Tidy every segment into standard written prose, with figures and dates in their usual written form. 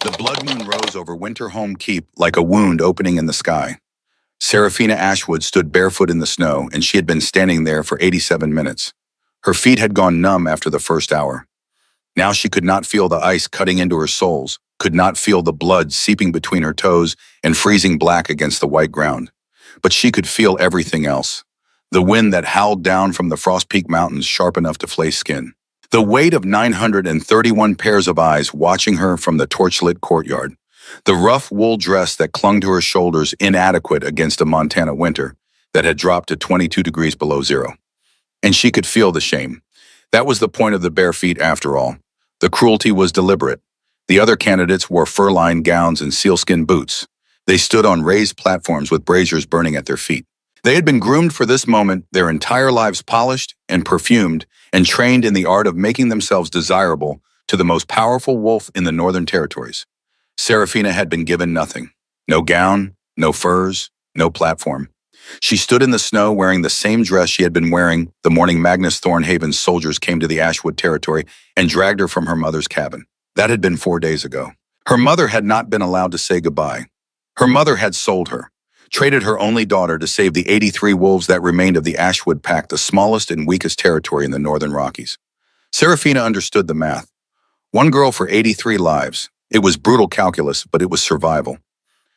The blood moon rose over Winterholm Keep like a wound opening in the sky. Serafina Ashwood stood barefoot in the snow, and she had been standing there for 87 minutes. Her feet had gone numb after the first hour. Now she could not feel the ice cutting into her soles, could not feel the blood seeping between her toes and freezing black against the white ground. But she could feel everything else. The wind that howled down from the Frost Peak Mountains sharp enough to flay skin. The weight of 931 pairs of eyes watching her from the torchlit courtyard. The rough wool dress that clung to her shoulders inadequate against a Montana winter that had dropped to 22 degrees below zero. And she could feel the shame. That was the point of the bare feet after all. The cruelty was deliberate. The other candidates wore fur-lined gowns and sealskin boots. They stood on raised platforms with braziers burning at their feet. They had been groomed for this moment, their entire lives polished and perfumed and trained in the art of making themselves desirable to the most powerful wolf in the Northern Territories. Serafina had been given nothing. No gown, no furs, no platform. She stood in the snow wearing the same dress she had been wearing the morning Magnus Thornhaven's soldiers came to the Ashwood territory and dragged her from her mother's cabin. That had been 4 days ago. Her mother had not been allowed to say goodbye. Her mother had sold her, traded her only daughter to save the 83 wolves that remained of the Ashwood pack, the smallest and weakest territory in the Northern Rockies. Serafina understood the math. One girl for 83 lives. It was brutal calculus, but it was survival.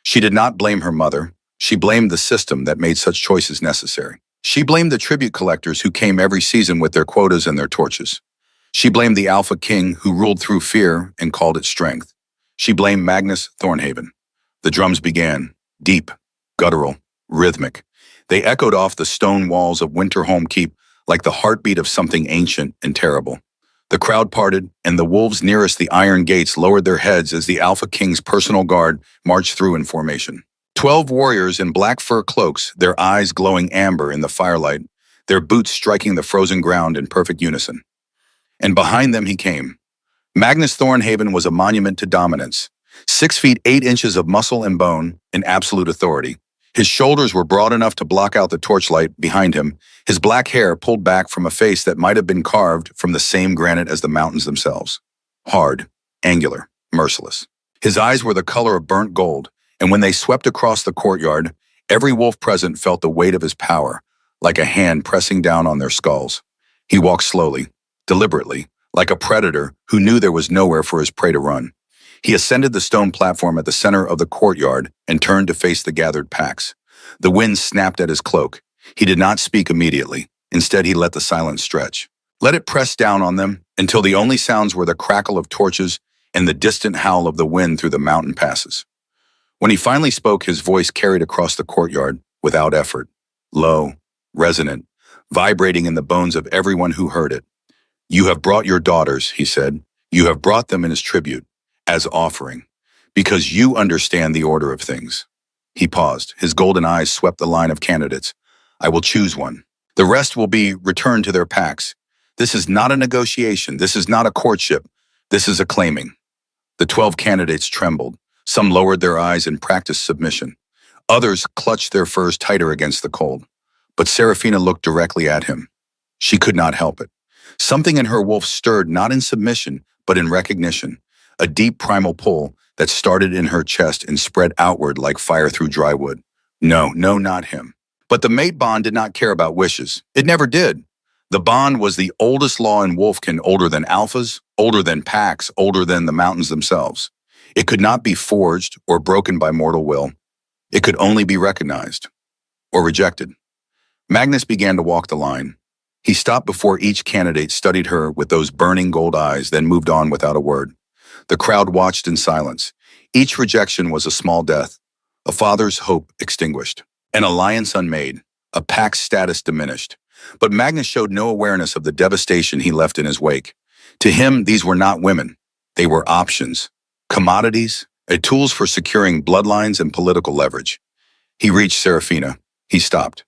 She did not blame her mother. She blamed the system that made such choices necessary. She blamed the tribute collectors who came every season with their quotas and their torches. She blamed the Alpha King who ruled through fear and called it strength. She blamed Magnus Thornhaven. The drums began, deep, guttural, rhythmic. They echoed off the stone walls of Winterholm Keep like the heartbeat of something ancient and terrible. The crowd parted, and the wolves nearest the iron gates lowered their heads as the Alpha King's personal guard marched through in formation. 12 warriors in black fur cloaks, their eyes glowing amber in the firelight, their boots striking the frozen ground in perfect unison. And behind them he came. Magnus Thornhaven was a monument to dominance. 6 feet 8 inches of muscle and bone, in absolute authority. His shoulders were broad enough to block out the torchlight behind him, his black hair pulled back from a face that might have been carved from the same granite as the mountains themselves. Hard, angular, merciless. His eyes were the color of burnt gold, and when they swept across the courtyard, every wolf present felt the weight of his power, like a hand pressing down on their skulls. He walked slowly, deliberately, like a predator who knew there was nowhere for his prey to run. He ascended the stone platform at the center of the courtyard and turned to face the gathered packs. The wind snapped at his cloak. He did not speak immediately. Instead, he let the silence stretch. Let it press down on them until the only sounds were the crackle of torches and the distant howl of the wind through the mountain passes. When he finally spoke, his voice carried across the courtyard without effort, low, resonant, vibrating in the bones of everyone who heard it. "You have brought your daughters," he said. "You have brought them in as tribute, as offering, because you understand the order of things." He paused. His golden eyes swept the line of candidates. "I will choose one. The rest will be returned to their packs. This is not a negotiation. This is not a courtship. This is a claiming." The 12 candidates trembled. Some lowered their eyes in practiced submission. Others clutched their furs tighter against the cold. But Serafina looked directly at him. She could not help it. Something in her wolf stirred not in submission, but in recognition. A deep primal pull that started in her chest and spread outward like fire through dry wood. No, not him. But the mate bond did not care about wishes. It never did. The bond was the oldest law in wolfkin, older than alphas, older than packs, older than the mountains themselves. It could not be forged or broken by mortal will. It could only be recognized or rejected. Magnus began to walk the line. He stopped before each candidate, studied her with those burning gold eyes, then moved on without a word. The crowd watched in silence. Each rejection was a small death, a father's hope extinguished, an alliance unmade, a pack's status diminished. But Magnus showed no awareness of the devastation he left in his wake. To him, these were not women. They were options, commodities, tools for securing bloodlines and political leverage. He reached Serafina. He stopped.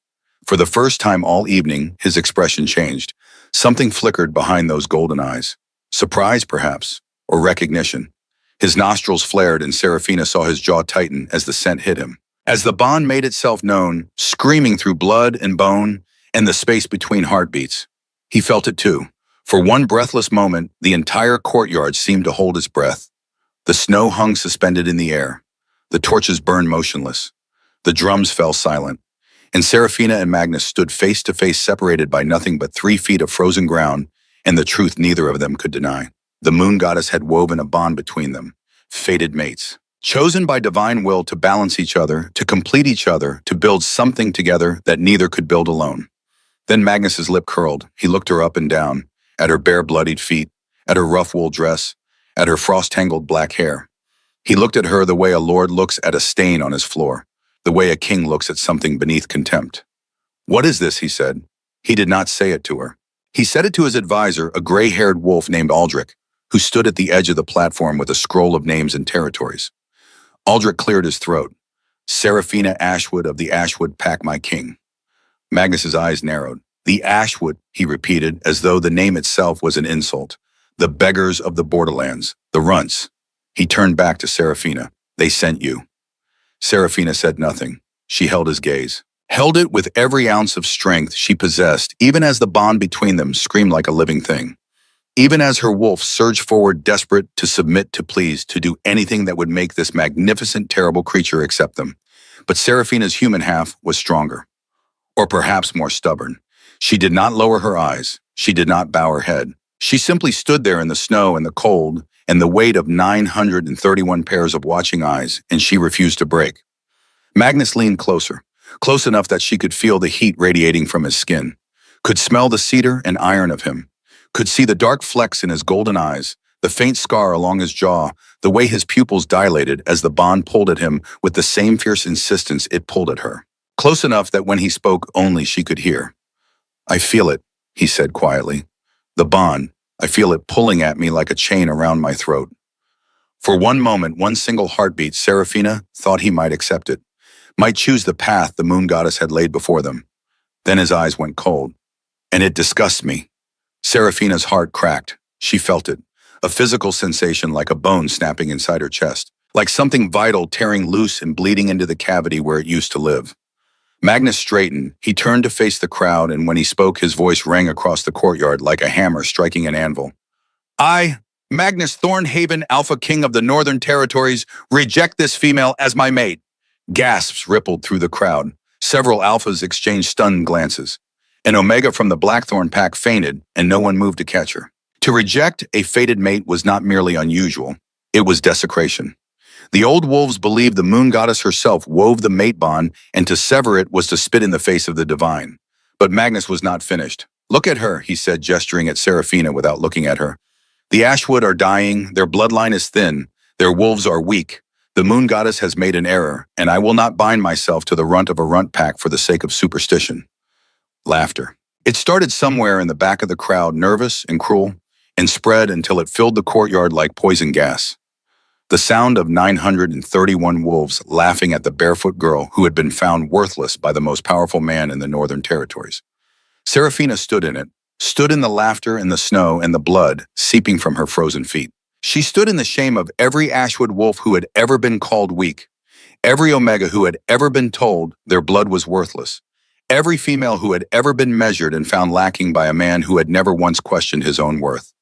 For the first time all evening, his expression changed. Something flickered behind those golden eyes. Surprise, perhaps, or recognition. His nostrils flared and Serafina saw his jaw tighten as the scent hit him. As the bond made itself known, screaming through blood and bone and the space between heartbeats, he felt it too. For one breathless moment, the entire courtyard seemed to hold its breath. The snow hung suspended in the air. The torches burned motionless. The drums fell silent. And Serafina and Magnus stood face to face, separated by nothing but 3 feet of frozen ground, and the truth neither of them could deny. The moon goddess had woven a bond between them, fated mates, chosen by divine will to balance each other, to complete each other, to build something together that neither could build alone. Then Magnus's lip curled. He looked her up and down, at her bare bloodied feet, at her rough wool dress, at her frost-tangled black hair. He looked at her the way a lord looks at a stain on his floor, the way a king looks at something beneath contempt. "What is this?" he said. He did not say it to her. He said it to his advisor, a gray-haired wolf named Aldrich, who stood at the edge of the platform with a scroll of names and territories. Aldrich cleared his throat. "Serafina Ashwood of the Ashwood Pack, my king." Magnus's eyes narrowed. "The Ashwood," he repeated, as though the name itself was an insult. "The beggars of the borderlands, the runts." He turned back to Serafina. "They sent you." Serafina said nothing. She held his gaze. Held it with every ounce of strength she possessed, even as the bond between them screamed like a living thing. Even as her wolf surged forward, desperate to submit, to please, to do anything that would make this magnificent, terrible creature accept them. But Serafina's human half was stronger. Or perhaps more stubborn. She did not lower her eyes. She did not bow her head. She simply stood there in the snow and the cold and the weight of 931 pairs of watching eyes, and she refused to break. Magnus leaned closer, close enough that she could feel the heat radiating from his skin, could smell the cedar and iron of him, could see the dark flecks in his golden eyes, the faint scar along his jaw, the way his pupils dilated as the bond pulled at him with the same fierce insistence it pulled at her. Close enough that when he spoke only she could hear. "I feel it," he said quietly. "The bond, I feel it pulling at me like a chain around my throat." For one moment, one single heartbeat, Serafina thought he might accept it, might choose the path the moon goddess had laid before them. Then his eyes went cold. "And it disgusts me." Serafina's heart cracked. She felt it, a physical sensation like a bone snapping inside her chest, like something vital tearing loose and bleeding into the cavity where it used to live. Magnus straightened. He turned to face the crowd, and when he spoke, his voice rang across the courtyard like a hammer striking an anvil. "I, Magnus Thornhaven, Alpha King of the Northern Territories, reject this female as my mate." Gasps rippled through the crowd. Several Alphas exchanged stunned glances. An Omega from the Blackthorn pack fainted, and no one moved to catch her. To reject a fated mate was not merely unusual. It was desecration. The old wolves believed the moon goddess herself wove the mate bond, and to sever it was to spit in the face of the divine. But Magnus was not finished. "Look at her," he said, gesturing at Serafina without looking at her. "The Ashwood are dying, their bloodline is thin, their wolves are weak. The moon goddess has made an error, and I will not bind myself to the runt of a runt pack for the sake of superstition." Laughter. It started somewhere in the back of the crowd, nervous and cruel, and spread until it filled the courtyard like poison gas. The sound of 931 wolves laughing at the barefoot girl who had been found worthless by the most powerful man in the Northern Territories. Serafina stood in it, stood in the laughter and the snow and the blood seeping from her frozen feet. She stood in the shame of every Ashwood wolf who had ever been called weak, every Omega who had ever been told their blood was worthless, every female who had ever been measured and found lacking by a man who had never once questioned his own worth.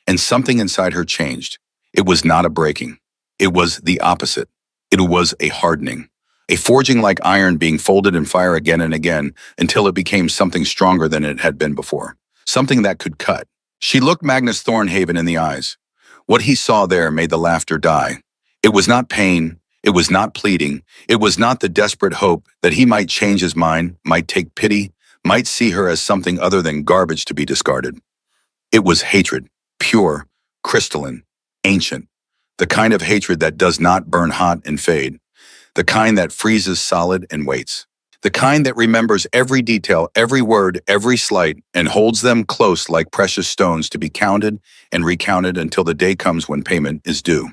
And something inside her changed. It was not a breaking. It was the opposite. It was a hardening, a forging like iron being folded in fire again and again until it became something stronger than it had been before, something that could cut. She looked Magnus Thornhaven in the eyes. What he saw there made the laughter die. It was not pain. It was not pleading. It was not the desperate hope that he might change his mind, might take pity, might see her as something other than garbage to be discarded. It was hatred, pure, crystalline, ancient. The kind of hatred that does not burn hot and fade. The kind that freezes solid and waits. The kind that remembers every detail, every word, every slight, and holds them close like precious stones to be counted and recounted until the day comes when payment is due.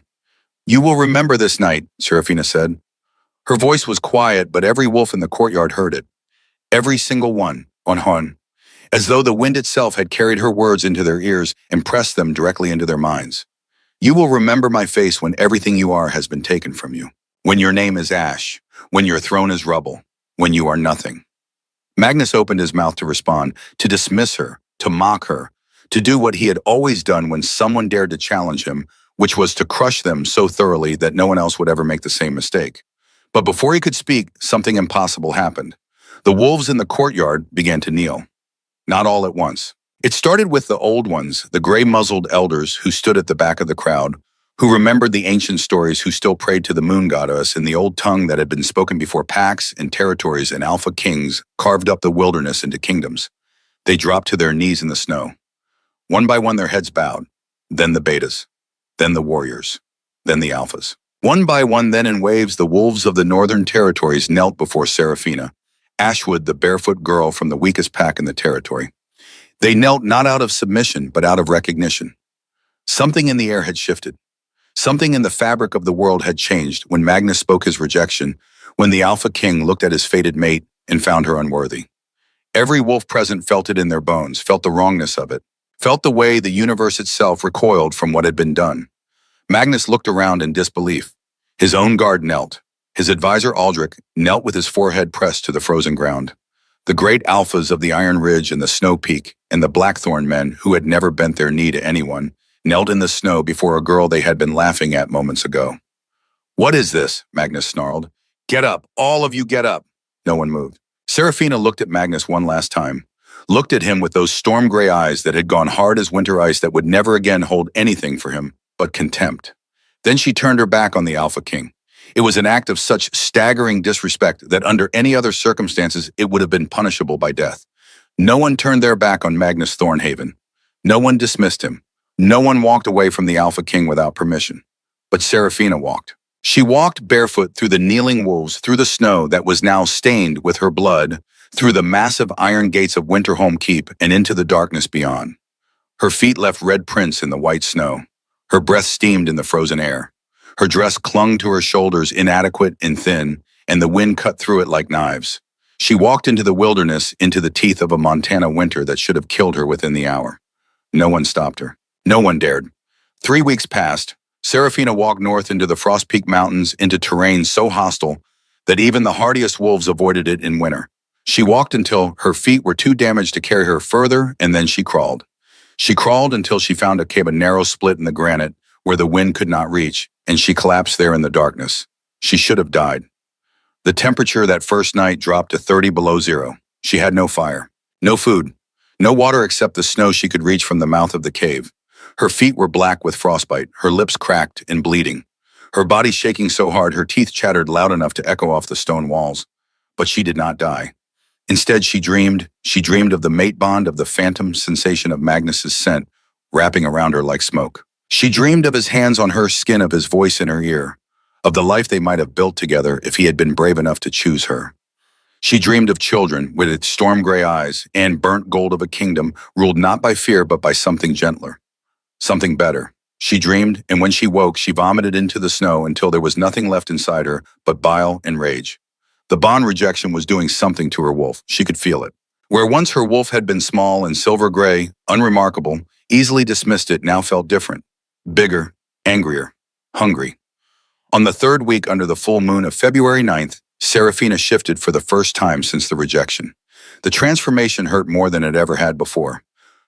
"You will remember this night," Serafina said. Her voice was quiet, but every wolf in the courtyard heard it. Every single one, on, as though the wind itself had carried her words into their ears and pressed them directly into their minds. "You will remember my face when everything you are has been taken from you. When your name is ash. When your throne is rubble. When you are nothing." Magnus opened his mouth to respond, to dismiss her, to mock her, to do what he had always done when someone dared to challenge him, which was to crush them so thoroughly that no one else would ever make the same mistake. But before he could speak, something impossible happened. The wolves in the courtyard began to kneel. Not all at once. It started with the old ones, the gray-muzzled elders who stood at the back of the crowd, who remembered the ancient stories, who still prayed to the moon goddess in the old tongue that had been spoken before packs and territories and alpha kings carved up the wilderness into kingdoms. They dropped to their knees in the snow. One by one their heads bowed, then the betas, then the warriors, then the alphas. One by one then in waves the wolves of the northern territories knelt before Seraphina, Ashwood, the barefoot girl from the weakest pack in the territory. They knelt not out of submission, but out of recognition. Something in the air had shifted. Something in the fabric of the world had changed when Magnus spoke his rejection, when the Alpha King looked at his fated mate and found her unworthy. Every wolf present felt it in their bones, felt the wrongness of it, felt the way the universe itself recoiled from what had been done. Magnus looked around in disbelief. His own guard knelt. His advisor Aldrich knelt with his forehead pressed to the frozen ground. The great alphas of the Iron Ridge and the Snow Peak and the Blackthorn men, who had never bent their knee to anyone, knelt in the snow before a girl they had been laughing at moments ago. "What is this?" Magnus snarled. "Get up, all of you get up." No one moved. Seraphina looked at Magnus one last time, looked at him with those storm-gray eyes that had gone hard as winter ice that would never again hold anything for him but contempt. Then she turned her back on the Alpha King. It was an act of such staggering disrespect that under any other circumstances it would have been punishable by death. No one turned their back on Magnus Thornhaven. No one dismissed him. No one walked away from the Alpha King without permission. But Seraphina walked. She walked barefoot through the kneeling wolves, through the snow that was now stained with her blood, through the massive iron gates of Winterholm Keep and into the darkness beyond. Her feet left red prints in the white snow. Her breath steamed in the frozen air. Her dress clung to her shoulders, inadequate and thin, and the wind cut through it like knives. She walked into the wilderness, into the teeth of a Montana winter that should have killed her within the hour. No one stopped her. No one dared. 3 weeks passed. Seraphina walked north into the Frost Peak Mountains, into terrain so hostile that even the hardiest wolves avoided it in winter. She walked until her feet were too damaged to carry her further, and then she crawled. She crawled until she found a narrow split in the granite where the wind could not reach, and she collapsed there in the darkness. She should have died. The temperature that first night dropped to 30 below zero. She had no fire, no food, no water except the snow she could reach from the mouth of the cave. Her feet were black with frostbite, her lips cracked and bleeding. Her body shaking so hard her teeth chattered loud enough to echo off the stone walls. But she did not die. Instead, she dreamed of the mate bond, of the phantom sensation of Magnus's scent wrapping around her like smoke. She dreamed of his hands on her skin, of his voice in her ear, of the life they might have built together if he had been brave enough to choose her. She dreamed of children with its storm-gray eyes and burnt gold of a kingdom ruled not by fear but by something gentler, something better. She dreamed, and when she woke, she vomited into the snow until there was nothing left inside her but bile and rage. The bond rejection was doing something to her wolf. She could feel it. Where once her wolf had been small and silver-gray, unremarkable, easily dismissed, it now felt different. Bigger, angrier, hungry. On the third week under the full moon of February 9th, Seraphina shifted for the first time since the rejection. The transformation hurt more than it ever had before.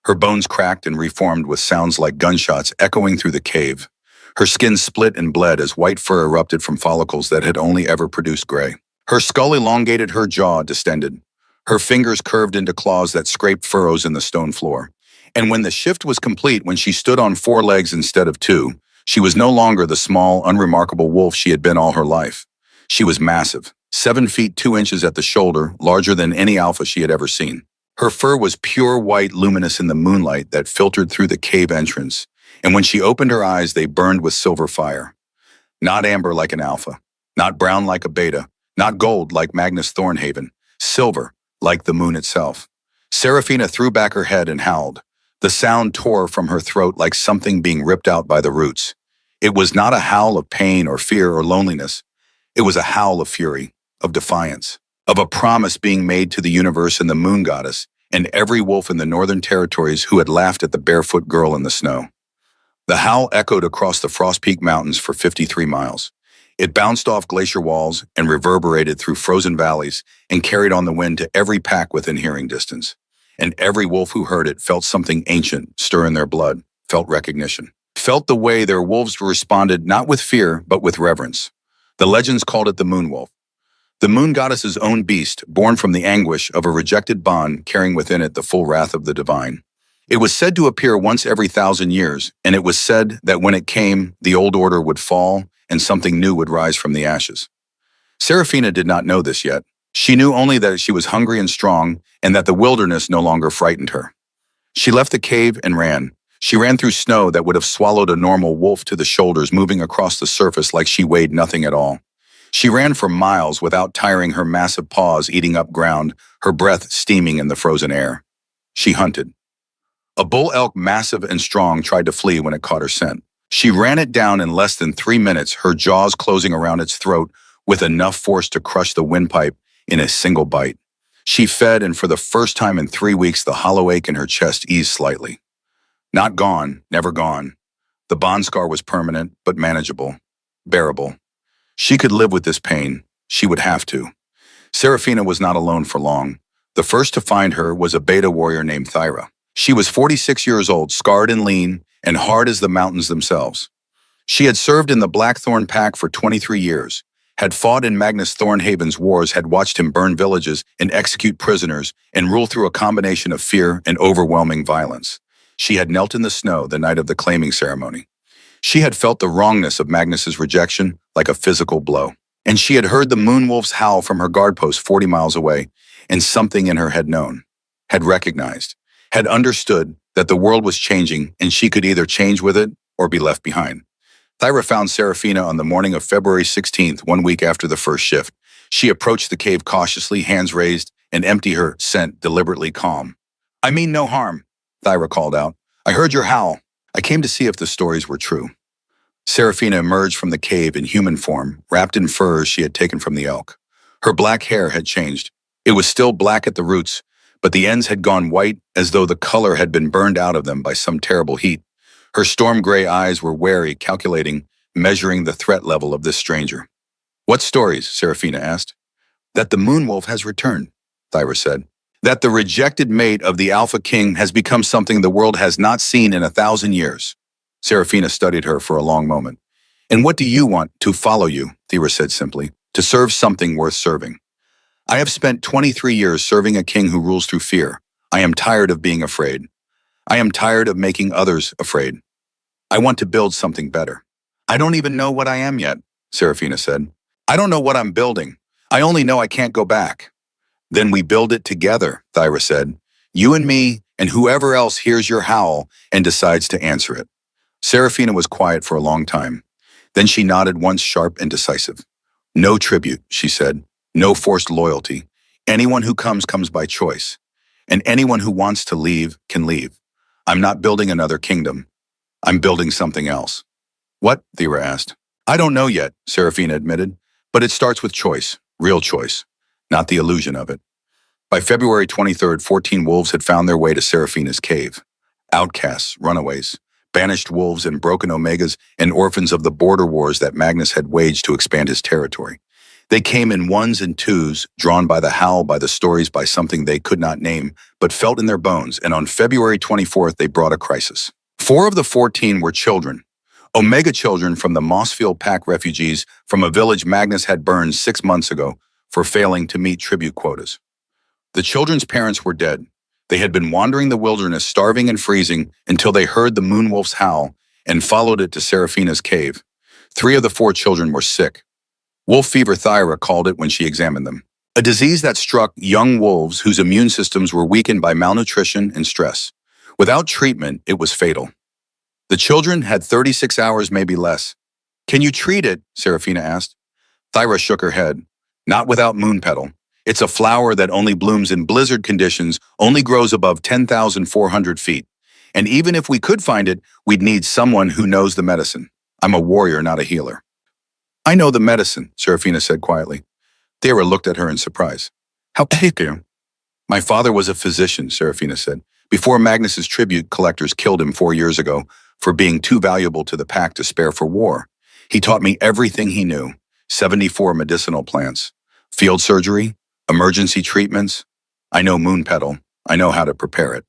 Her bones cracked and reformed with sounds like gunshots echoing through the cave. Her skin split and bled as white fur erupted from follicles that had only ever produced gray. Her skull elongated, her jaw distended. Her fingers curved into claws that scraped furrows in the stone floor. And when the shift was complete, when she stood on 4 legs instead of 2, she was no longer the small, unremarkable wolf she had been all her life. She was massive, 7 feet 2 inches at the shoulder, larger than any alpha she had ever seen. Her fur was pure white, luminous in the moonlight that filtered through the cave entrance, and when she opened her eyes, they burned with silver fire. Not amber like an alpha, not brown like a beta, not gold like Magnus Thornhaven, silver like the moon itself. Seraphina threw back her head and howled. The sound tore from her throat like something being ripped out by the roots. It was not a howl of pain or fear or loneliness. It was a howl of fury, of defiance, of a promise being made to the universe and the moon goddess and every wolf in the northern territories who had laughed at the barefoot girl in the snow. The howl echoed across the Frost Peak Mountains for 53 miles. It bounced off glacier walls and reverberated through frozen valleys and carried on the wind to every pack within hearing distance. And every wolf who heard it felt something ancient stir in their blood, felt recognition. felt the way their wolves responded not with fear, but with reverence. The legends called it the moon wolf, the moon goddess's own beast, born from the anguish of a rejected bond, carrying within it the full wrath of the divine. It was said to appear once every 1,000 years, and it was said that when it came, the old order would fall and something new would rise from the ashes. Seraphina did not know this yet. She knew only that she was hungry and strong, and that the wilderness no longer frightened her. She left the cave and ran. She ran through snow that would have swallowed a normal wolf to the shoulders, moving across the surface like she weighed nothing at all. She ran for miles without tiring, her massive paws eating up ground, her breath steaming in the frozen air. She hunted. A bull elk, massive and strong, tried to flee when it caught her scent. She ran it down in less than 3 minutes, her jaws closing around its throat with enough force to crush the windpipe in a single bite. She fed, and for the first time in 3 weeks, the hollow ache in her chest eased slightly. Not gone, never gone. The bond scar was permanent, but manageable, bearable. She could live with this pain. She would have to. Seraphina was not alone for long. The first to find her was a beta warrior named Thyra. She was 46 years old, scarred and lean, and hard as the mountains themselves. She had served in the Blackthorn Pack for 23 years, had fought in Magnus Thornhaven's wars, had watched him burn villages and execute prisoners, and rule through a combination of fear and overwhelming violence. She had knelt in the snow the night of the claiming ceremony. She had felt the wrongness of Magnus's rejection like a physical blow. And she had heard the moonwolves howl from her guard post 40 miles away, and something in her had known, had recognized, had understood that the world was changing and she could either change with it or be left behind. Thyra found Seraphina on the morning of February 16th, 1 week after the first shift. She approached the cave cautiously, hands raised, and empty her scent, deliberately calm. "I mean no harm," Thyra called out. "I heard your howl. I came to see if the stories were true." Seraphina emerged from the cave in human form, wrapped in furs she had taken from the elk. Her black hair had changed. It was still black at the roots, but the ends had gone white, as though the color had been burned out of them by some terrible heat. Her storm gray eyes were wary, calculating, measuring the threat level of this stranger. "What stories?" Seraphina asked. "That the moonwolf has returned," Thyra said. "That the rejected mate of the Alpha King has become something the world has not seen in 1,000 years. Seraphina studied her for a long moment. "And what do you want? To follow you," Thyra said simply. "To serve something worth serving. I have spent 23 years serving a king who rules through fear. I am tired of being afraid. I am tired of making others afraid. I want to build something better." "I don't even know what I am yet," Seraphina said. "I don't know what I'm building. I only know I can't go back." "Then we build it together," Thyra said. "You and me, and whoever else hears your howl and decides to answer it." Seraphina was quiet for a long time. Then she nodded once, sharp and decisive. "No tribute," she said. "No forced loyalty. Anyone who comes by choice. And anyone who wants to leave can leave. I'm not building another kingdom. I'm building something else." "What?" Thyra asked. "I don't know yet," Seraphina admitted. "But it starts with choice, real choice, not the illusion of it." By February 23rd, 14 wolves had found their way to Seraphina's cave. Outcasts, runaways, banished wolves and broken omegas, and orphans of the border wars that Magnus had waged to expand his territory. They came in ones and twos, drawn by the howl, by the stories, by something they could not name, but felt in their bones, and on February 24th they brought a crisis. 4 of the 14 were children. Omega children from the Mossfield Pack refugees from a village Magnus had burned 6 months ago for failing to meet tribute quotas. The children's parents were dead. They had been wandering the wilderness, starving and freezing, until they heard the moonwolf's howl and followed it to Seraphina's cave. 3 of the 4 children were sick. Wolf fever, Thyra called it when she examined them. A disease that struck young wolves whose immune systems were weakened by malnutrition and stress. Without treatment, it was fatal. The children had 36 hours, maybe less. "Can you treat it?" Seraphina asked. Thyra shook her head. "Not without moon petal. It's a flower that only blooms in blizzard conditions, only grows above 10,400 feet. And even if we could find it, we'd need someone who knows the medicine. I'm a warrior, not a healer." "I know the medicine," Seraphina said quietly. Thyra looked at her in surprise. "How can you?" "My father was a physician," Seraphina said. "Before Magnus's tribute collectors killed him 4 years ago for being too valuable to the pack to spare for war. He taught me everything he knew. 74 medicinal plants, field surgery, emergency treatments. I know moon petal. I know how to prepare it."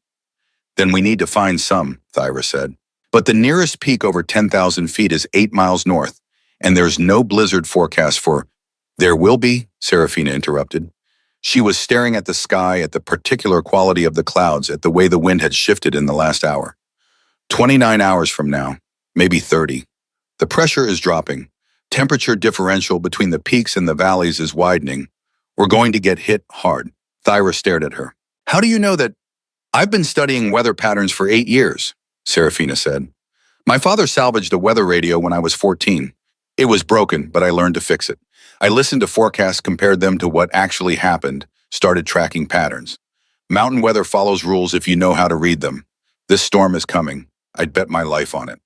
"Then we need to find some," Thyra said. But the nearest peak over 10,000 feet is 8 miles north, and there's no blizzard forecast for. There will be, Serafina interrupted. She was staring at the sky, at the particular quality of the clouds, at the way the wind had shifted in the last hour. 29 hours from now, maybe 30. The pressure is dropping. Temperature differential between the peaks and the valleys is widening. We're going to get hit hard. Thyra stared at her. How do you know that? I've been studying weather patterns for 8 years, Serafina said. My father salvaged a weather radio when I was 14. It was broken, but I learned to fix it. I listened to forecasts, compared them to what actually happened, started tracking patterns. Mountain weather follows rules if you know how to read them. This storm is coming. I'd bet my life on it.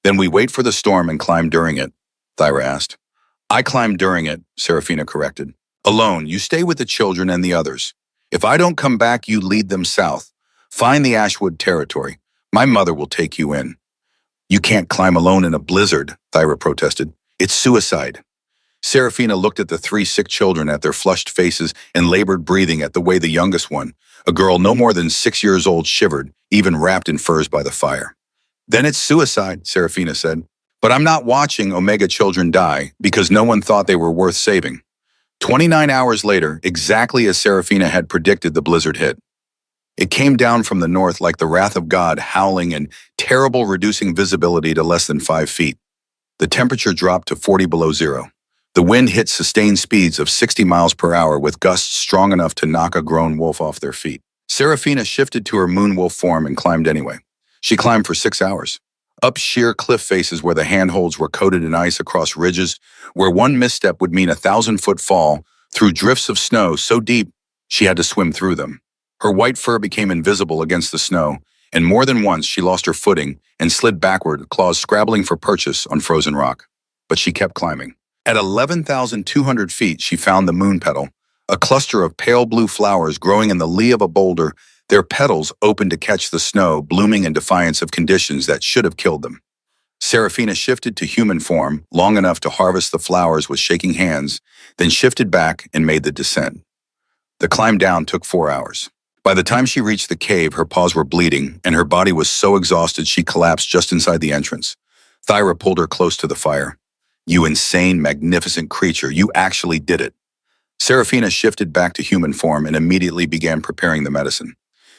Then we wait for the storm and climb during it, Thyra asked. I climbed during it, Serafina corrected. Alone, you stay with the children and the others. If I don't come back, you lead them south. Find the Ashwood territory. My mother will take you in. You can't climb alone in a blizzard, Thyra protested. It's suicide. Serafina looked at the 3 sick children, at their flushed faces and labored breathing, at the way the youngest one, a girl no more than 6 years old, shivered, even wrapped in furs by the fire. Then it's suicide, Serafina said. But I'm not watching Omega children die because no one thought they were worth saving. 29 hours later, exactly as Serafina had predicted, the blizzard hit. It came down from the north like the wrath of God, howling and terrible, reducing visibility to less than 5 feet. The temperature dropped to 40 below zero. The wind hit sustained speeds of 60 miles per hour, with gusts strong enough to knock a grown wolf off their feet. Serafina shifted to her moon wolf form and climbed anyway. She climbed for 6 hours. Up sheer cliff faces where the handholds were coated in ice, across ridges where one misstep would mean a 1,000-foot fall, through drifts of snow so deep she had to swim through them. Her white fur became invisible against the snow, and more than once she lost her footing and slid backward, claws scrabbling for purchase on frozen rock. But she kept climbing. At 11,200 feet, she found the moon petal, a cluster of pale blue flowers growing in the lee of a boulder, their petals open to catch the snow, blooming in defiance of conditions that should have killed them. Serafina shifted to human form, long enough to harvest the flowers with shaking hands, then shifted back and made the descent. The climb down took 4 hours. By the time she reached the cave, her paws were bleeding, and her body was so exhausted she collapsed just inside the entrance. Thyra pulled her close to the fire. You insane, magnificent creature, you actually did it. Serafina shifted back to human form and immediately began preparing the medicine.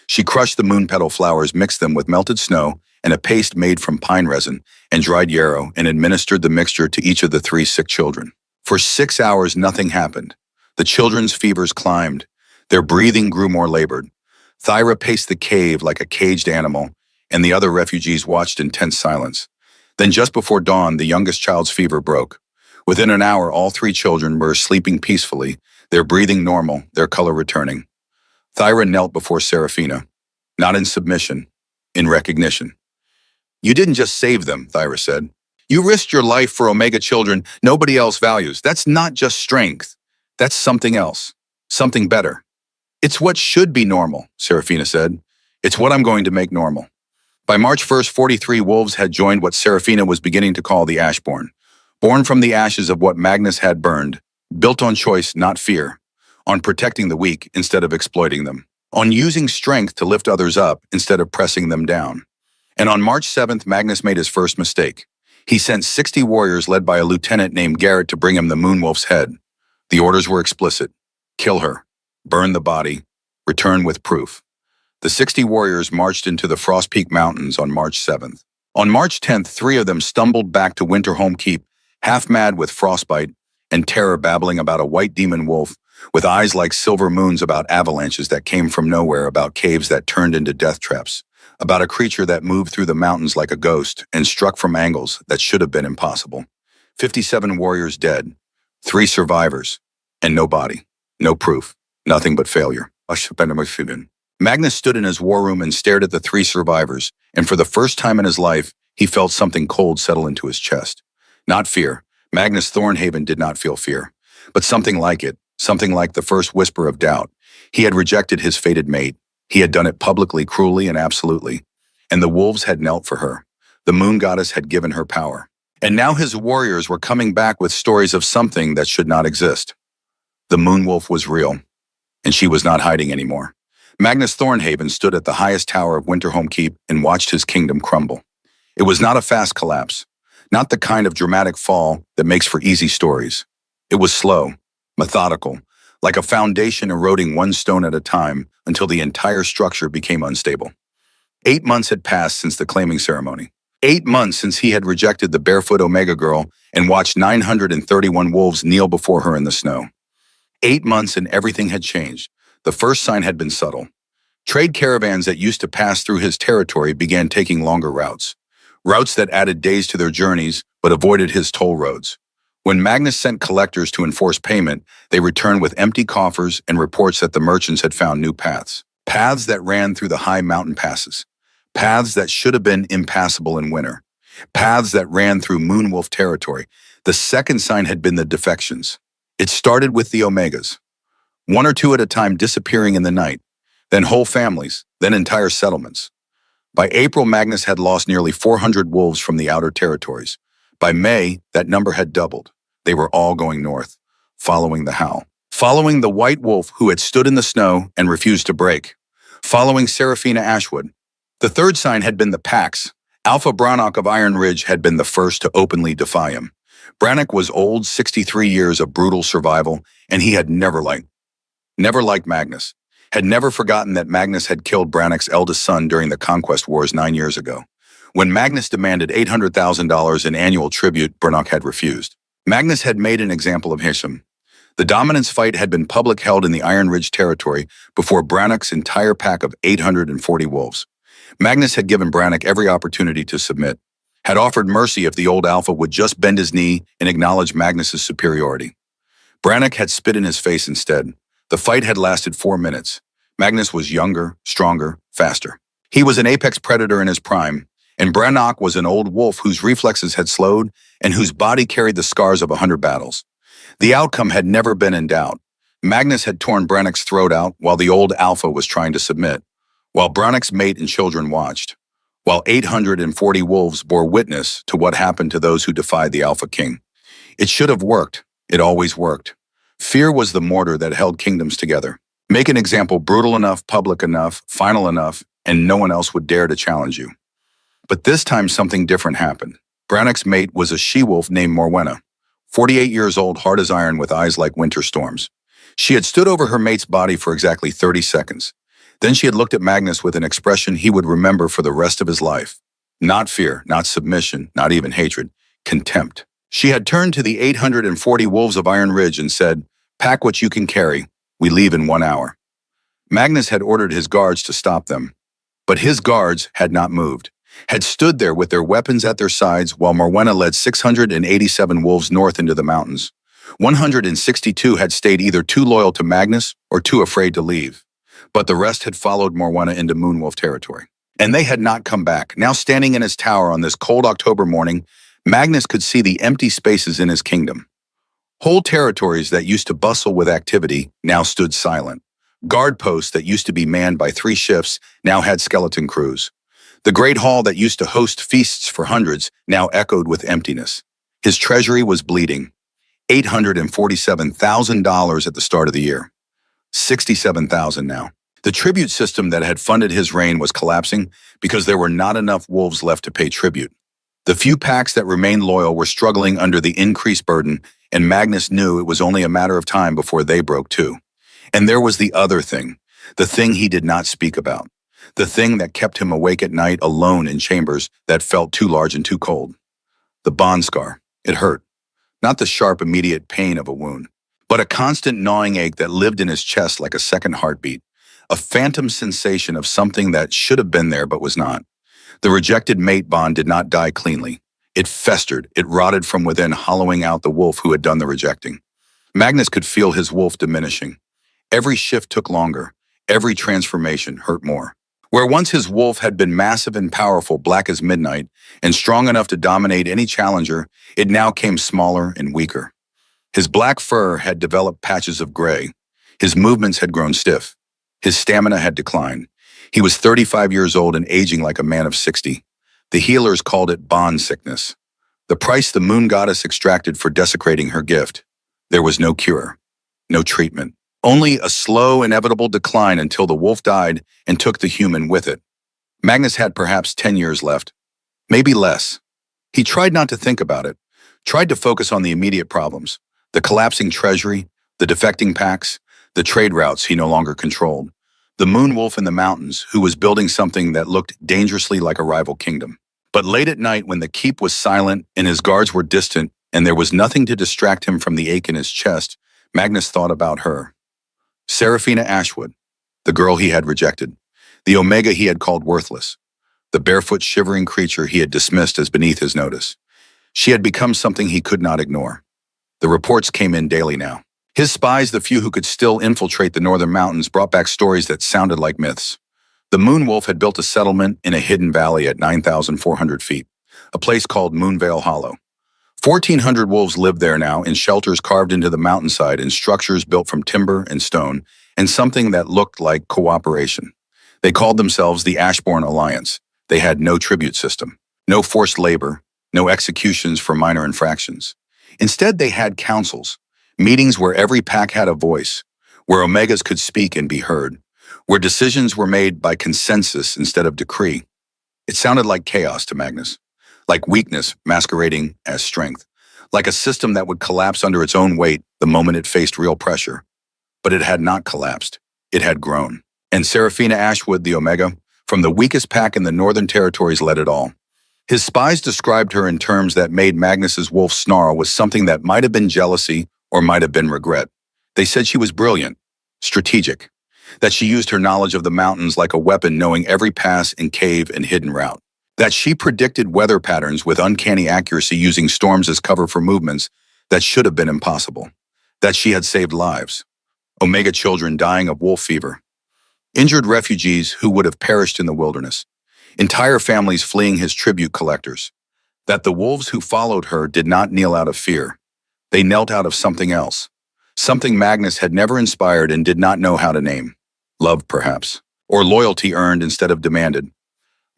She crushed the moon petal flowers, mixed them with melted snow and a paste made from pine resin and dried yarrow, and administered the mixture to each of the 3 sick children. For 6 hours, nothing happened. The children's fevers climbed. Their breathing grew more labored. Thyra paced the cave like a caged animal, and the other refugees watched in tense silence. Then just before dawn, the youngest child's fever broke. Within an hour, all 3 children were sleeping peacefully, their breathing normal, their color returning. Thyra knelt before Serafina, not in submission, in recognition. You didn't just save them, Thyra said. You risked your life for Omega children nobody else values. That's not just strength. That's something else, something better. It's what should be normal, Serafina said. It's what I'm going to make normal. By March 1st, 43 wolves had joined what Serafina was beginning to call the Ashborn, born from the ashes of what Magnus had burned, built on choice, not fear, on protecting the weak instead of exploiting them, on using strength to lift others up instead of pressing them down. And on March 7th, Magnus made his first mistake. He sent 60 warriors led by a lieutenant named Garrett to bring him the Moonwolf's head. The orders were explicit. Kill her, burn the body, return with proof. The 60 warriors marched into the Frost Peak Mountains on March 7th. On March 10th, 3 of them stumbled back to Winterholm Keep, half mad with frostbite and terror, babbling about a white demon wolf with eyes like silver moons, about avalanches that came from nowhere, about caves that turned into death traps, about a creature that moved through the mountains like a ghost and struck from angles that should have been impossible. 57 warriors dead, 3 survivors, and no body, no proof, nothing but failure. Magnus stood in his war room and stared at the 3 survivors, and for the first time in his life, he felt something cold settle into his chest. Not fear. Magnus Thornhaven did not feel fear, but something like it, something like the first whisper of doubt. He had rejected his fated mate. He had done it publicly, cruelly, and absolutely. And the wolves had knelt for her. The moon goddess had given her power. And now his warriors were coming back with stories of something that should not exist. The moon wolf was real, and she was not hiding anymore. Magnus Thornhaven stood at the highest tower of Winterholm Keep and watched his kingdom crumble. It was not a fast collapse, not the kind of dramatic fall that makes for easy stories. It was slow, methodical, like a foundation eroding one stone at a time until the entire structure became unstable. 8 months had passed since the claiming ceremony. 8 months since he had rejected the barefoot Omega girl and watched 931 wolves kneel before her in the snow. 8 months and everything had changed. The first sign had been subtle. Trade caravans that used to pass through his territory began taking longer routes. Routes that added days to their journeys but avoided his toll roads. When Magnus sent collectors to enforce payment, they returned with empty coffers and reports that the merchants had found new paths. Paths that ran through the high mountain passes. Paths that should have been impassable in winter. Paths that ran through Moonwolf territory. The second sign had been the defections. It started with the Omegas. One or two at a time disappearing in the night, then whole families, then entire settlements. By April, Magnus had lost nearly 400 wolves from the outer territories. By May, that number had doubled. They were all going north, following the howl. Following the white wolf who had stood in the snow and refused to break. Following Seraphina Ashwood. The third sign had been the packs. Alpha Brannock of Iron Ridge had been the first to openly defy him. Brannock was old, 63 years of brutal survival, and he had never liked Magnus. Had never forgotten that Magnus had killed Brannock's eldest son during the Conquest Wars 9 years ago. When Magnus demanded $800,000 in annual tribute, Brannock had refused. Magnus had made an example of Hisham. The dominance fight had been public held in the Iron Ridge territory before Brannock's entire pack of 840 wolves. Magnus had given Brannock every opportunity to submit, had offered mercy if the old alpha would just bend his knee and acknowledge Magnus's superiority. Brannock had spit in his face instead. The fight had lasted 4 minutes. Magnus was younger, stronger, faster. He was an apex predator in his prime, and Brannock was an old wolf whose reflexes had slowed and whose body carried the scars of 100 battles. The outcome had never been in doubt. Magnus had torn Brannock's throat out while the old alpha was trying to submit, while Brannock's mate and children watched, while 840 wolves bore witness to what happened to those who defied the Alpha King. It should have worked. It always worked. Fear was the mortar that held kingdoms together. Make an example brutal enough, public enough, final enough, and no one else would dare to challenge you. But this time something different happened. Brannock's mate was a she-wolf named Morwenna, 48 years old, hard as iron with eyes like winter storms. She had stood over her mate's body for exactly 30 seconds. Then she had looked at Magnus with an expression he would remember for the rest of his life. Not fear, not submission, not even hatred, contempt. She had turned to the 840 wolves of Iron Ridge and said, "Pack what you can carry. We leave in 1 hour." Magnus had ordered his guards to stop them. But his guards had not moved, had stood there with their weapons at their sides while Morwenna led 687 wolves north into the mountains. 162 had stayed either too loyal to Magnus or too afraid to leave. But the rest had followed Morwenna into Moonwolf territory. And they had not come back. Now standing in his tower on this cold October morning, Magnus could see the empty spaces in his kingdom. Whole territories that used to bustle with activity now stood silent. Guard posts that used to be manned by 3 shifts now had skeleton crews. The great hall that used to host feasts for hundreds now echoed with emptiness. His treasury was bleeding. $847,000 at the start of the year. 67,000 now. The tribute system that had funded his reign was collapsing because there were not enough wolves left to pay tribute. The few packs that remained loyal were struggling under the increased burden, and Magnus knew it was only a matter of time before they broke too. And there was the other thing, the thing he did not speak about, the thing that kept him awake at night alone in chambers that felt too large and too cold. The bond scar. It hurt. Not the sharp, immediate pain of a wound, but a constant gnawing ache that lived in his chest like a second heartbeat, a phantom sensation of something that should have been there but was not. The rejected mate bond did not die cleanly. It festered, it rotted from within, hollowing out the wolf who had done the rejecting. Magnus could feel his wolf diminishing. Every shift took longer. Every transformation hurt more. Where once his wolf had been massive and powerful, black as midnight, and strong enough to dominate any challenger, it now came smaller and weaker. His black fur had developed patches of gray. His movements had grown stiff. His stamina had declined. He was 35 years old and aging like a man of 60. The healers called it bond sickness. The price the moon goddess extracted for desecrating her gift. There was no cure, no treatment. Only a slow, inevitable decline until the wolf died and took the human with it. Magnus had perhaps 10 years left, Maybe less. He tried not to think about it, tried to focus on the immediate problems, the collapsing treasury, the defecting packs, the trade routes he no longer controlled, the moon wolf in the mountains who was building something that looked dangerously like a rival kingdom. But late at night, when the keep was silent and his guards were distant and there was nothing to distract him from the ache in his chest, Magnus thought about her. Seraphina Ashwood, the girl he had rejected, the Omega he had called worthless, the barefoot shivering creature he had dismissed as beneath his notice. She had become something he could not ignore. The reports came in daily now. His spies, the few who could still infiltrate the northern mountains, brought back stories that sounded like myths. The Moon Wolf had built a settlement in a hidden valley at 9,400 feet, a place called Moonvale Hollow. 1,400 wolves lived there now in shelters carved into the mountainside and structures built from timber and stone and something that looked like cooperation. They called themselves the Ashbourne Alliance. They had no tribute system, no forced labor, no executions for minor infractions. Instead, they had councils, meetings where every pack had a voice, where Omegas could speak and be heard, where decisions were made by consensus instead of decree. It sounded like chaos to Magnus, like weakness masquerading as strength, like a system that would collapse under its own weight the moment it faced real pressure. But it had not collapsed. It had grown. And Seraphina Ashwood, the Omega, from the weakest pack in the Northern Territories, led it all. His spies described her in terms that made Magnus's wolf snarl with something that might have been jealousy or might have been regret. They said she was brilliant, strategic, that she used her knowledge of the mountains like a weapon, knowing every pass and cave and hidden route, that she predicted weather patterns with uncanny accuracy using storms as cover for movements that should have been impossible, that she had saved lives, Omega children dying of wolf fever, injured refugees who would have perished in the wilderness, entire families fleeing his tribute collectors, that the wolves who followed her did not kneel out of fear. They knelt out of something else, something Magnus had never inspired and did not know how to name. Love, perhaps, or loyalty earned instead of demanded.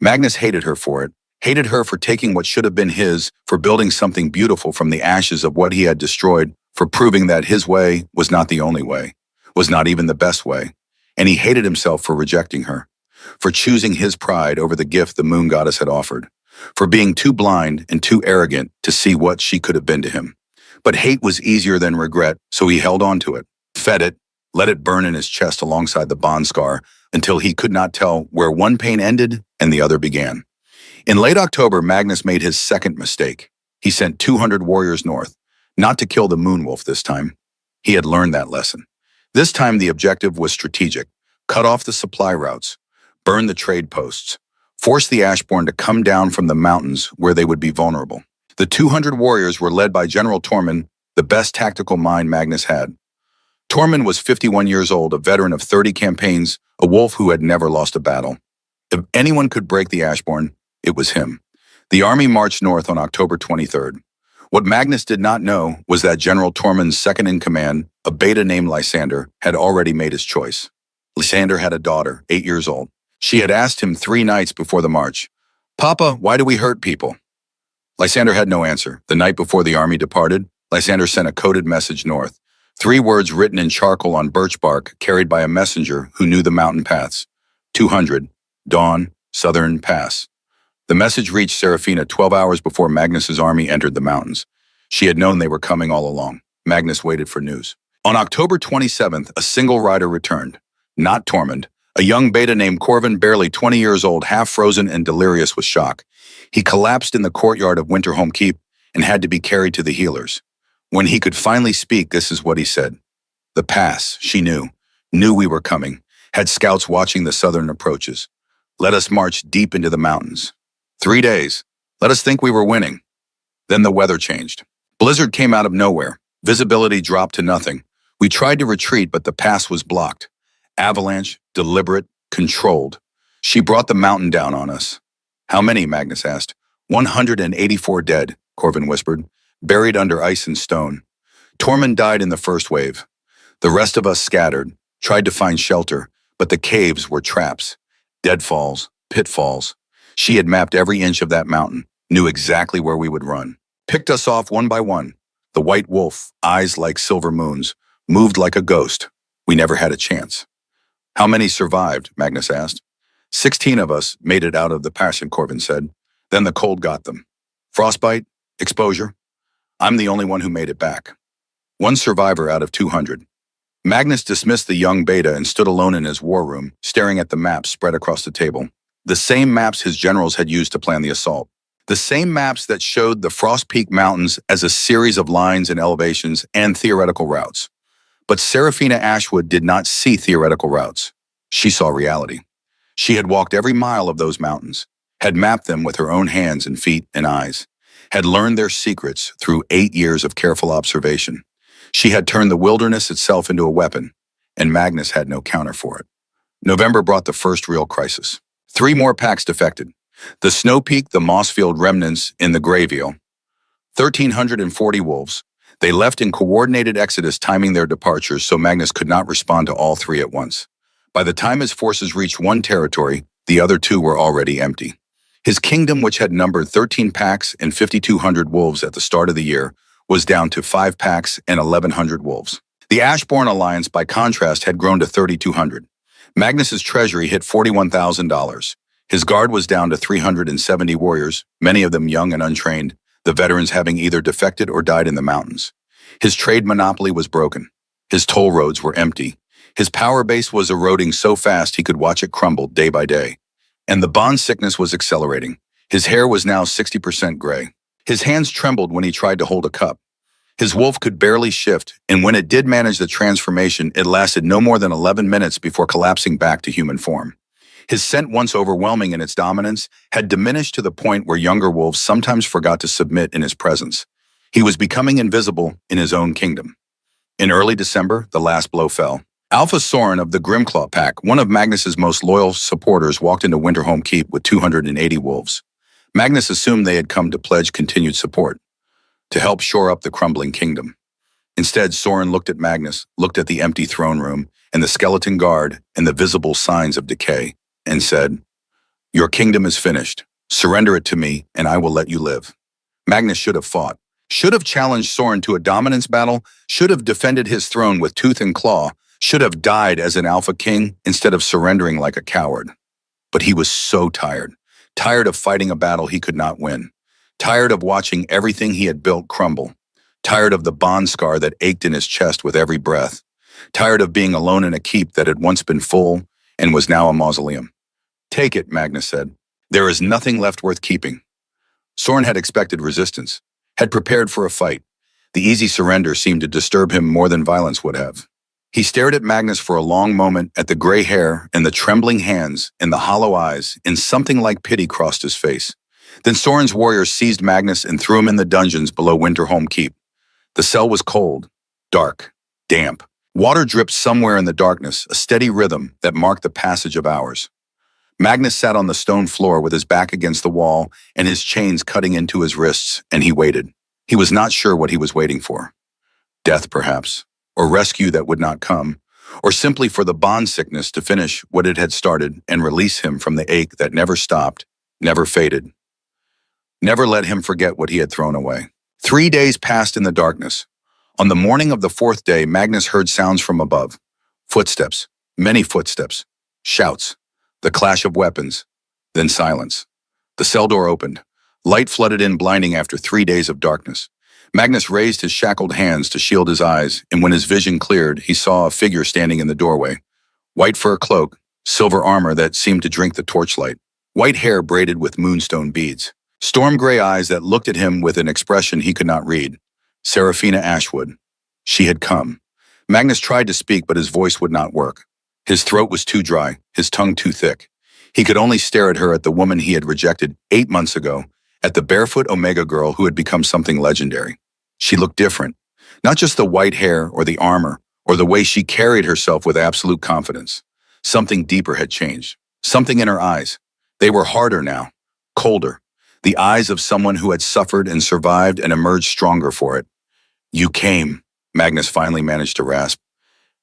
Magnus hated her for it, hated her for taking what should have been his, for building something beautiful from the ashes of what he had destroyed, for proving that his way was not the only way, was not even the best way. And he hated himself for rejecting her, for choosing his pride over the gift the moon goddess had offered, for being too blind and too arrogant to see what she could have been to him. But hate was easier than regret, so he held on to it, fed it, let it burn in his chest alongside the bond scar until he could not tell where one pain ended and the other began. In late October, Magnus made his second mistake. He sent 200 warriors north, not to kill the moon wolf this time. He had learned that lesson. This time the objective was strategic: cut off the supply routes, burn the trade posts, force the Ashbourne to come down from the mountains where they would be vulnerable. The 200 warriors were led by General Tormund, the best tactical mind Magnus had. Tormund was 51 years old, a veteran of 30 campaigns, a wolf who had never lost a battle. If anyone could break the Ashbourne, it was him. The army marched north on October 23rd. What Magnus did not know was that General Tormund's second-in-command, a beta named Lysander, had already made his choice. Lysander had a daughter, 8 years old. She had asked him 3 nights before the march, "Papa, why do we hurt people?" Lysander had no answer. The night before the army departed, Lysander sent a coded message north. 3 words written in charcoal on birch bark, carried by a messenger who knew the mountain paths. 200, dawn, southern pass. The message reached Seraphina 12 hours before Magnus's army entered the mountains. She had known they were coming all along. Magnus waited for news. On October 27th, a single rider returned. Not Tormund. A young beta named Corvin, barely 20 years old, half frozen and delirious with shock. He collapsed in the courtyard of Winterholm Keep and had to be carried to the healers. When he could finally speak, this is what he said. The pass, she knew we were coming, had scouts watching the southern approaches. Let us march deep into the mountains. 3 days. Let us think we were winning. Then the weather changed. Blizzard came out of nowhere. Visibility dropped to nothing. We tried to retreat, but the pass was blocked. Avalanche, deliberate, controlled. She brought the mountain down on us. How many? Magnus asked. 184 dead, Corvin whispered, buried under ice and stone. Tormund died in the first wave. The rest of us scattered, tried to find shelter, but the caves were traps. Deadfalls, pitfalls. She had mapped every inch of that mountain, knew exactly where we would run. Picked us off one by one. The white wolf, eyes like silver moons, moved like a ghost. We never had a chance. How many survived? Magnus asked. 16 of us made it out of the passion, Corvin said. Then the cold got them. Frostbite? Exposure? I'm the only one who made it back. One survivor out of 200. Magnus dismissed the young Beta and stood alone in his war room, staring at the maps spread across the table. The same maps his generals had used to plan the assault. The same maps that showed the Frost Peak Mountains as a series of lines and elevations and theoretical routes. But Seraphina Ashwood did not see theoretical routes. She saw reality. She had walked every mile of those mountains, had mapped them with her own hands and feet and eyes, had learned their secrets through 8 years of careful observation. She had turned the wilderness itself into a weapon, and Magnus had no counter for it. November brought the first real crisis. 3 more packs defected. The Snow Peak, the Mossfield remnants in the Grayville. 1,340 wolves. They left in coordinated exodus, timing their departures so Magnus could not respond to all 3 at once. By the time his forces reached one territory, the other 2 were already empty. His kingdom, which had numbered 13 packs and 5,200 wolves at the start of the year, was down to 5 packs and 1,100 wolves. The Ashbourne Alliance, by contrast, had grown to 3,200. Magnus's treasury hit $41,000. His guard was down to 370 warriors, many of them young and untrained, the veterans having either defected or died in the mountains. His trade monopoly was broken. His toll roads were empty. His power base was eroding so fast he could watch it crumble day by day. And the bond sickness was accelerating. His hair was now 60% gray. His hands trembled when he tried to hold a cup. His wolf could barely shift, and when it did manage the transformation, it lasted no more than 11 minutes before collapsing back to human form. His scent, once overwhelming in its dominance, had diminished to the point where younger wolves sometimes forgot to submit in his presence. He was becoming invisible in his own kingdom. In early December, the last blow fell. Alpha Soren of the Grimclaw Pack, one of Magnus's most loyal supporters, walked into Winterholm Keep with 280 wolves. Magnus assumed they had come to pledge continued support, to help shore up the crumbling kingdom. Instead, Soren looked at Magnus, looked at the empty throne room and the skeleton guard and the visible signs of decay, and said, "Your kingdom is finished. Surrender it to me, and I will let you live." Magnus should have fought, should have challenged Soren to a dominance battle, should have defended his throne with tooth and claw, should have died as an alpha king instead of surrendering like a coward. But he was so tired, tired of fighting a battle he could not win, tired of watching everything he had built crumble, tired of the bond scar that ached in his chest with every breath, tired of being alone in a keep that had once been full and was now a mausoleum. "Take it," Magnus said. "There is nothing left worth keeping." Soren had expected resistance, had prepared for a fight. The easy surrender seemed to disturb him more than violence would have. He stared at Magnus for a long moment, at the gray hair and the trembling hands and the hollow eyes, and something like pity crossed his face. Then Soren's warriors seized Magnus and threw him in the dungeons below Winterholm Keep. The cell was cold, dark, damp. Water dripped somewhere in the darkness, a steady rhythm that marked the passage of hours. Magnus sat on the stone floor with his back against the wall and his chains cutting into his wrists, and he waited. He was not sure what he was waiting for. Death, perhaps, or rescue that would not come, or simply for the bond sickness to finish what it had started and release him from the ache that never stopped, never faded, never let him forget what he had thrown away. 3 days passed in the darkness. On the morning of the 4th day, Magnus heard sounds from above. Footsteps, many footsteps, shouts, the clash of weapons, then silence. The cell door opened. Light flooded in, blinding after 3 days of darkness. Magnus raised his shackled hands to shield his eyes, and when his vision cleared, he saw a figure standing in the doorway. White fur cloak, silver armor that seemed to drink the torchlight, white hair braided with moonstone beads, storm gray eyes that looked at him with an expression he could not read. Seraphina Ashwood. She had come. Magnus tried to speak, but his voice would not work. His throat was too dry, his tongue too thick. He could only stare at her, at the woman he had rejected 8 months ago, at the barefoot Omega girl who had become something legendary. She looked different, not just the white hair or the armor or the way she carried herself with absolute confidence. Something deeper had changed, something in her eyes. They were harder now, colder, the eyes of someone who had suffered and survived and emerged stronger for it. "You came," Magnus finally managed to rasp.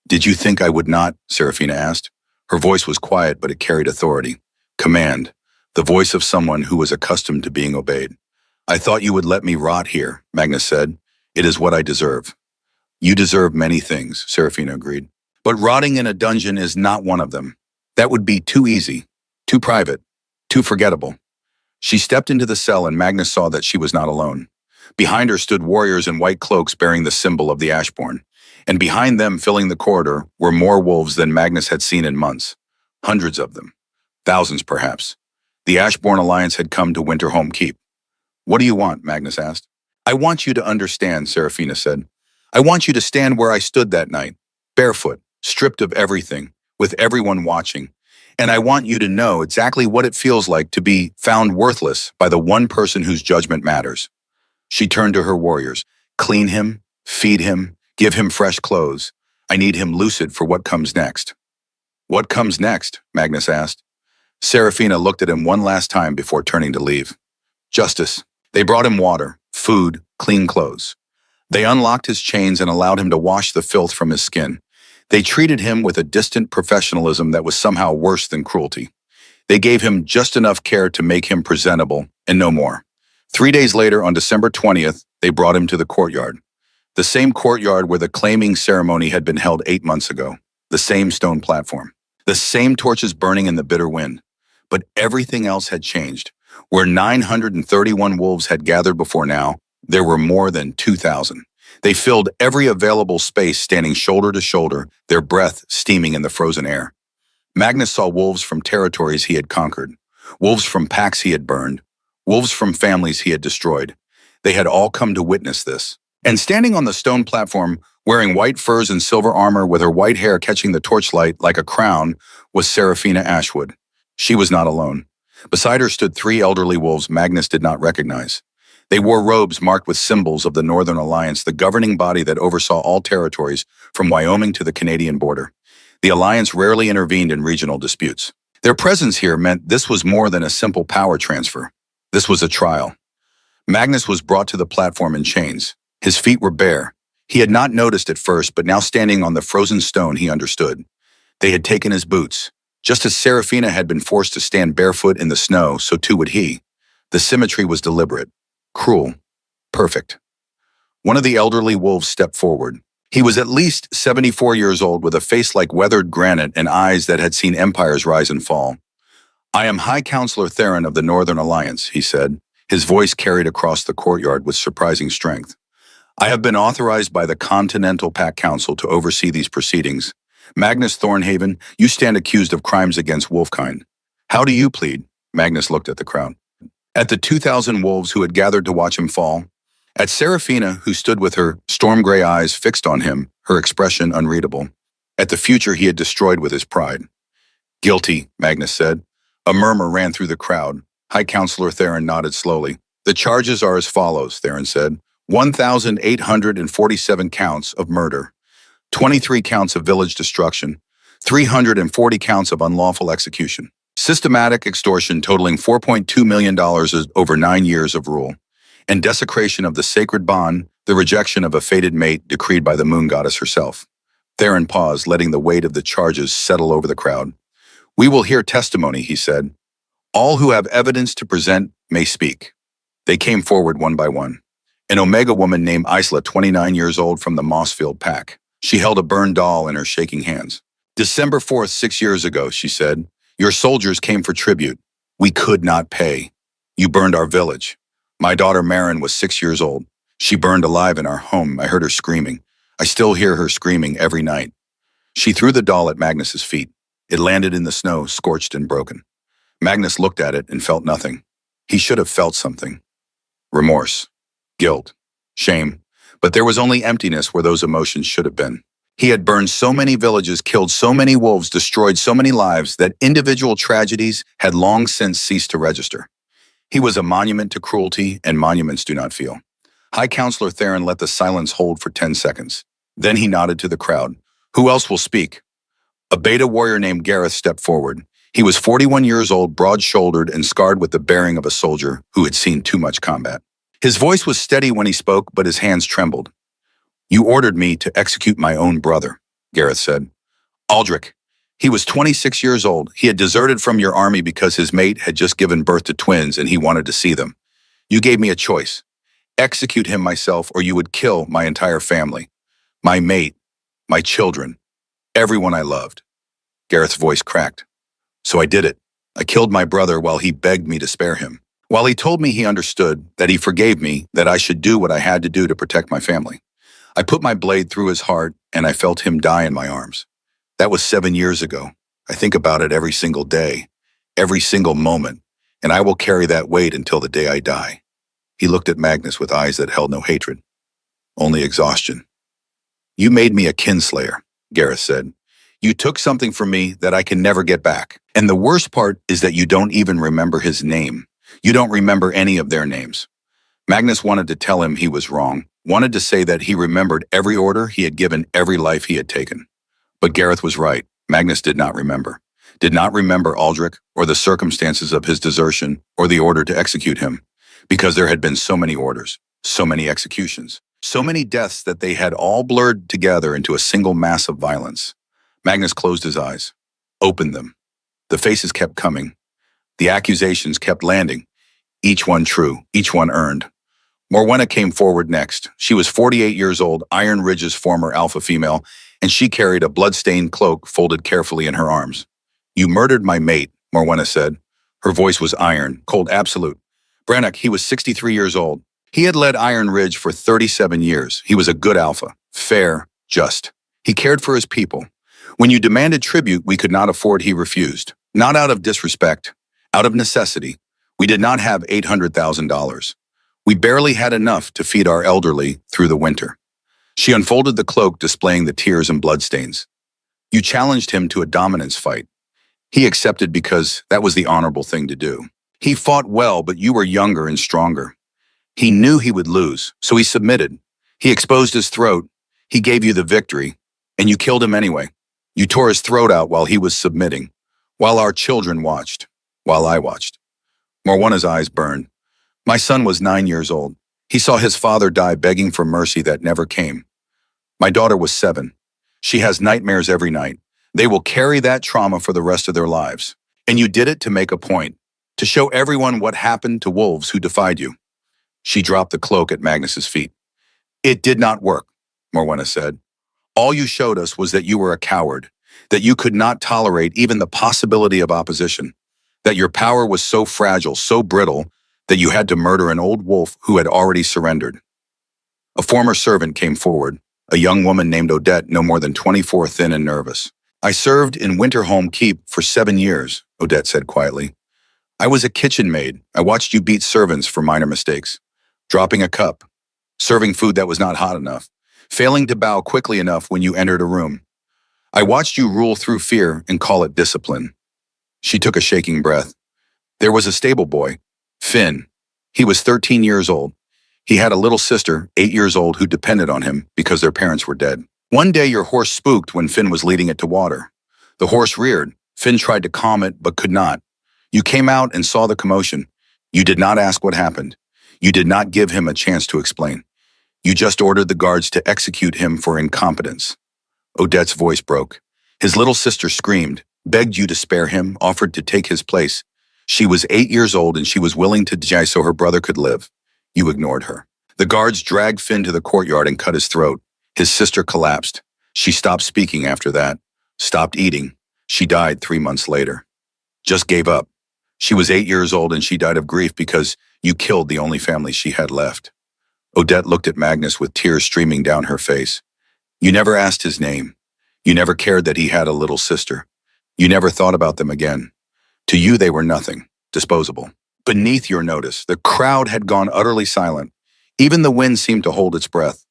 "Did you think I would not?" Seraphina asked. Her voice was quiet, but it carried authority, command, the voice of someone who was accustomed to being obeyed. "I thought you would let me rot here," Magnus said. "It is what I deserve." "You deserve many things," Seraphina agreed. "But rotting in a dungeon is not one of them. That would be too easy, too private, too forgettable." She stepped into the cell and Magnus saw that she was not alone. Behind her stood warriors in white cloaks bearing the symbol of the Ashborn. And behind them, filling the corridor, were more wolves than Magnus had seen in months. Hundreds of them. Thousands, perhaps. The Ashborn Alliance had come to Winterholm Keep. "What do you want?" Magnus asked. "I want you to understand," Serafina said. "I want you to stand where I stood that night, barefoot, stripped of everything, with everyone watching. And I want you to know exactly what it feels like to be found worthless by the one person whose judgment matters." She turned to her warriors. "Clean him, feed him, give him fresh clothes. I need him lucid for what comes next." "What comes next?" Magnus asked. Serafina looked at him one last time before turning to leave. "Justice." They brought him water, food, clean clothes. They unlocked his chains and allowed him to wash the filth from his skin. They treated him with a distant professionalism that was somehow worse than cruelty. They gave him just enough care to make him presentable, and no more. 3 days later, on December 20th, they brought him to the courtyard. The same courtyard where the claiming ceremony had been held 8 months ago. The same stone platform. The same torches burning in the bitter wind. But everything else had changed. Where 931 wolves had gathered before now, there were more than 2,000. They filled every available space, standing shoulder to shoulder, their breath steaming in the frozen air. Magnus saw wolves from territories he had conquered, wolves from packs he had burned, wolves from families he had destroyed. They had all come to witness this. And standing on the stone platform, wearing white furs and silver armor with her white hair catching the torchlight like a crown, was Serafina Ashwood. She was not alone. Beside her stood 3 elderly wolves Magnus did not recognize. They wore robes marked with symbols of the Northern Alliance, the governing body that oversaw all territories from Wyoming to the Canadian border. The Alliance rarely intervened in regional disputes. Their presence here meant this was more than a simple power transfer. This was a trial. Magnus was brought to the platform in chains. His feet were bare. He had not noticed at first, but now standing on the frozen stone, he understood. They had taken his boots. Just as Serafina had been forced to stand barefoot in the snow, so too would he. The symmetry was deliberate, cruel, perfect. One of the elderly wolves stepped forward. He was at least 74 years old, with a face like weathered granite and eyes that had seen empires rise and fall. "I am High Counselor Theron of the Northern Alliance," he said. His voice carried across the courtyard with surprising strength. "I have been authorized by the Continental Pact Council to oversee these proceedings. Magnus Thornhaven, you stand accused of crimes against wolfkind. How do you plead?" Magnus looked at the crowd. At the 2,000 wolves who had gathered to watch him fall. At Serafina, who stood with her storm-gray eyes fixed on him, her expression unreadable. At the future he had destroyed with his pride. "Guilty," Magnus said. A murmur ran through the crowd. High Counselor Theron nodded slowly. "The charges are as follows," Theron said. 1,847 counts of murder. 23 counts of village destruction, 340 counts of unlawful execution. Systematic extortion totaling $4.2 million over 9 years of rule. And desecration of the sacred bond, the rejection of a fated mate decreed by the moon goddess herself. Theron paused, letting the weight of the charges settle over the crowd. "We will hear testimony," he said. "All who have evidence to present may speak." They came forward one by one. An Omega woman named Isla, 29 years old, from the Mossfield Pack. She held a burned doll in her shaking hands. "December 4th, 6 years ago," she said, "your soldiers came for tribute. We could not pay. You burned our village. My daughter Marin was 6 years old. She burned alive in our home. I heard her screaming. I still hear her screaming every night." She threw the doll at Magnus's feet. It landed in the snow, scorched and broken. Magnus looked at it and felt nothing. He should have felt something. Remorse, guilt, shame. But there was only emptiness where those emotions should have been. He had burned so many villages, killed so many wolves, destroyed so many lives that individual tragedies had long since ceased to register. He was a monument to cruelty, and monuments do not feel. High Counselor Theron let the silence hold for 10 seconds. Then he nodded to the crowd. "Who else will speak?" A beta warrior named Gareth stepped forward. He was 41 years old, broad-shouldered and scarred with the bearing of a soldier who had seen too much combat. His voice was steady when he spoke, but his hands trembled. "You ordered me to execute my own brother," Gareth said. "Aldrich. He was 26 years old. He had deserted from your army because his mate had just given birth to twins and he wanted to see them. You gave me a choice. Execute him myself, or you would kill my entire family. My mate, my children, everyone I loved." Gareth's voice cracked. "So I did it. I killed my brother while he begged me to spare him. While he told me he understood, that he forgave me, that I should do what I had to do to protect my family, I put my blade through his heart and I felt him die in my arms. That was 7 years ago. I think about it every single day, every single moment, and I will carry that weight until the day I die. He looked at Magnus with eyes that held no hatred, only exhaustion. You made me a kinslayer, Gareth said. You took something from me that I can never get back. And the worst part is that you don't even remember his name. You don't remember any of their names. Magnus wanted to tell him he was wrong, wanted to say that he remembered every order he had given, every life he had taken. But Gareth was right. Magnus did not remember. Did not remember Aldrich or the circumstances of his desertion or the order to execute him, because there had been so many orders, so many executions, so many deaths that they had all blurred together into a single mass of violence. Magnus closed his eyes, opened them. The faces kept coming. The accusations kept landing, each one true, each one earned. Morwenna came forward next. She was 48 years old, Iron Ridge's former alpha female, and she carried a blood-stained cloak folded carefully in her arms. You murdered my mate, Morwenna said. Her voice was iron, cold, absolute. Brannock, he was 63 years old. He had led Iron Ridge for 37 years. He was a good alpha, fair, just. He cared for his people. When you demanded tribute, we could not afford, he refused. Not out of disrespect, out of necessity. We did not have $800,000. We barely had enough to feed our elderly through the winter. She unfolded the cloak, displaying the tears and bloodstains. You challenged him to a dominance fight. He accepted because that was the honorable thing to do. He fought well, but you were younger and stronger. He knew he would lose, so he submitted. He exposed his throat. He gave you the victory, and you killed him anyway. You tore his throat out while he was submitting, while our children watched, while I watched. Morwenna's eyes burned. My son was 9 years old. He saw his father die begging for mercy that never came. My daughter was 7. She has nightmares every night. They will carry that trauma for the rest of their lives. And you did it to make a point, to show everyone what happened to wolves who defied you. She dropped the cloak at Magnus's feet. It did not work, Morwenna said. All you showed us was that you were a coward, that you could not tolerate even the possibility of opposition, that your power was so fragile, so brittle, that you had to murder an old wolf who had already surrendered. A former servant came forward, a young woman named Odette, no more than 24, thin and nervous. I served in Winterholm Keep for 7 years, Odette said quietly. I was a kitchen maid. I watched you beat servants for minor mistakes, dropping a cup, serving food that was not hot enough, failing to bow quickly enough when you entered a room. I watched you rule through fear and call it discipline. She took a shaking breath. There was a stable boy, Finn. He was 13 years old. He had a little sister, 8 years old, who depended on him because their parents were dead. One day your horse spooked when Finn was leading it to water. The horse reared. Finn tried to calm it but could not. You came out and saw the commotion. You did not ask what happened. You did not give him a chance to explain. You just ordered the guards to execute him for incompetence. Odette's voice broke. His little sister screamed, begged you to spare him, offered to take his place. She was 8 years old and she was willing to die so her brother could live. You ignored her. The guards dragged Finn to the courtyard and cut his throat. His sister collapsed. She stopped speaking after that, stopped eating. She died 3 months later. Just gave up. She was 8 years old and she died of grief because you killed the only family she had left. Odette looked at Magnus with tears streaming down her face. You never asked his name. You never cared that he had a little sister. You never thought about them again. To you, they were nothing, disposable. Beneath your notice, the crowd had gone utterly silent. Even the wind seemed to hold its breath.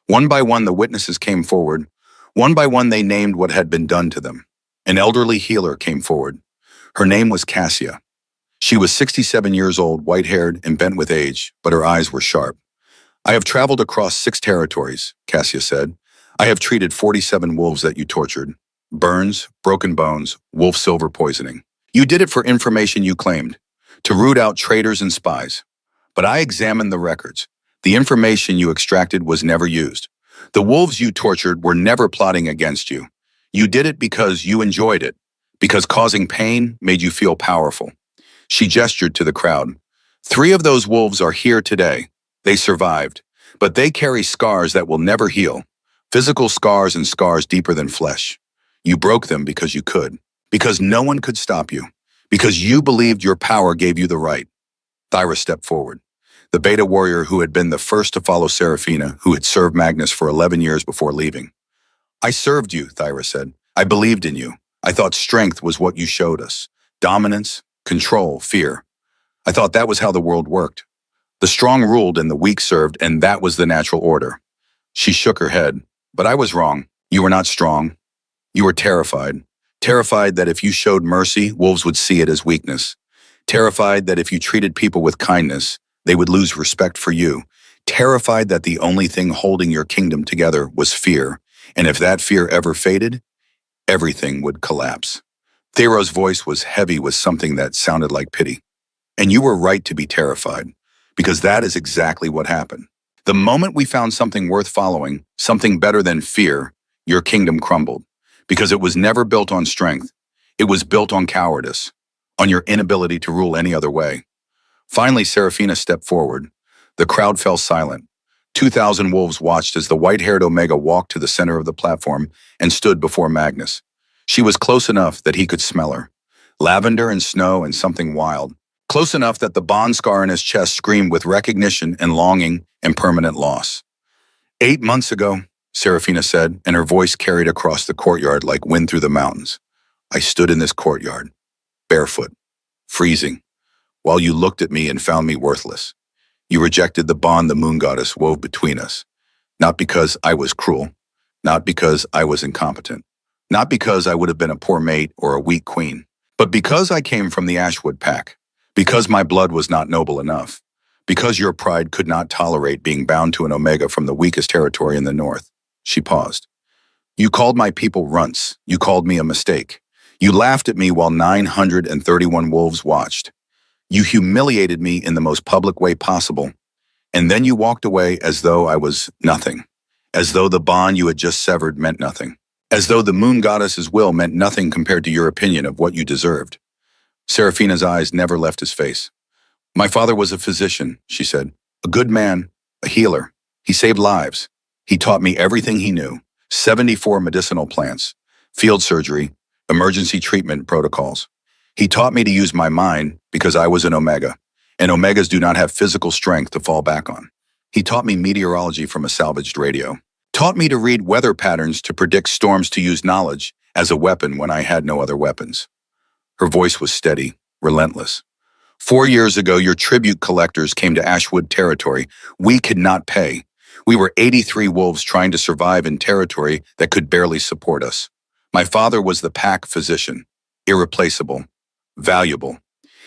One by one, the witnesses came forward. One by one, they named what had been done to them. An elderly healer came forward. Her name was Cassia. She was 67 years old, white-haired and bent with age, but her eyes were sharp. I have traveled across 6 territories, Cassia said. I have treated 47 wolves that you tortured. Burns, broken bones, wolf silver poisoning. You did it for information you claimed, to root out traitors and spies. But I examined the records. The information you extracted was never used. The wolves you tortured were never plotting against you. You did it because you enjoyed it, because causing pain made you feel powerful. She gestured to the crowd. 3 of those wolves are here today. They survived, but they carry scars that will never heal. Physical scars and scars deeper than flesh. You broke them because you could, because no one could stop you, because you believed your power gave you the right. Thyra stepped forward. The beta warrior who had been the first to follow Serafina, who had served Magnus for 11 years before leaving. I served you, Thyra said. I believed in you. I thought strength was what you showed us. Dominance, control, fear. I thought that was how the world worked. The strong ruled and the weak served, and that was the natural order. She shook her head. But I was wrong. You were not strong. You were terrified. Terrified that if you showed mercy, wolves would see it as weakness. Terrified that if you treated people with kindness, they would lose respect for you. Terrified that the only thing holding your kingdom together was fear, and if that fear ever faded, everything would collapse. Thero's voice was heavy with something that sounded like pity. And you were right to be terrified, because that is exactly what happened. The moment we found something worth following, something better than fear, your kingdom crumbled, because it was never built on strength. It was built on cowardice, on your inability to rule any other way. Finally, Serafina stepped forward. The crowd fell silent. 2,000 wolves watched as the white-haired Omega walked to the center of the platform and stood before Magnus. She was close enough that he could smell her. Lavender and snow and something wild. Close enough that the bond scar in his chest screamed with recognition and longing and permanent loss. 8 months ago, Serafina said, and her voice carried across the courtyard like wind through the mountains. I stood in this courtyard, barefoot, freezing, while you looked at me and found me worthless. You rejected the bond the moon goddess wove between us, not because I was cruel, not because I was incompetent, not because I would have been a poor mate or a weak queen, but because I came from the Ashwood pack, because my blood was not noble enough, because your pride could not tolerate being bound to an Omega from the weakest territory in the north. She paused. You called my people runts. You called me a mistake. You laughed at me while 931 wolves watched. You humiliated me in the most public way possible, and then you walked away as though I was nothing, as though the bond you had just severed meant nothing, as though the moon goddess's will meant nothing compared to your opinion of what you deserved. Serafina's eyes never left his face. My father was a physician, she said, a good man, a healer. He saved lives. He taught me everything he knew, 74 medicinal plants, field surgery, emergency treatment protocols. He taught me to use my mind because I was an Omega, and Omegas do not have physical strength to fall back on. He taught me meteorology from a salvaged radio, taught me to read weather patterns to predict storms, to use knowledge as a weapon when I had no other weapons. Her voice was steady, relentless. 4 years ago, your tribute collectors came to Ashwood territory. We could not pay. We were 83 wolves trying to survive in territory that could barely support us. My father was the pack physician, irreplaceable, valuable.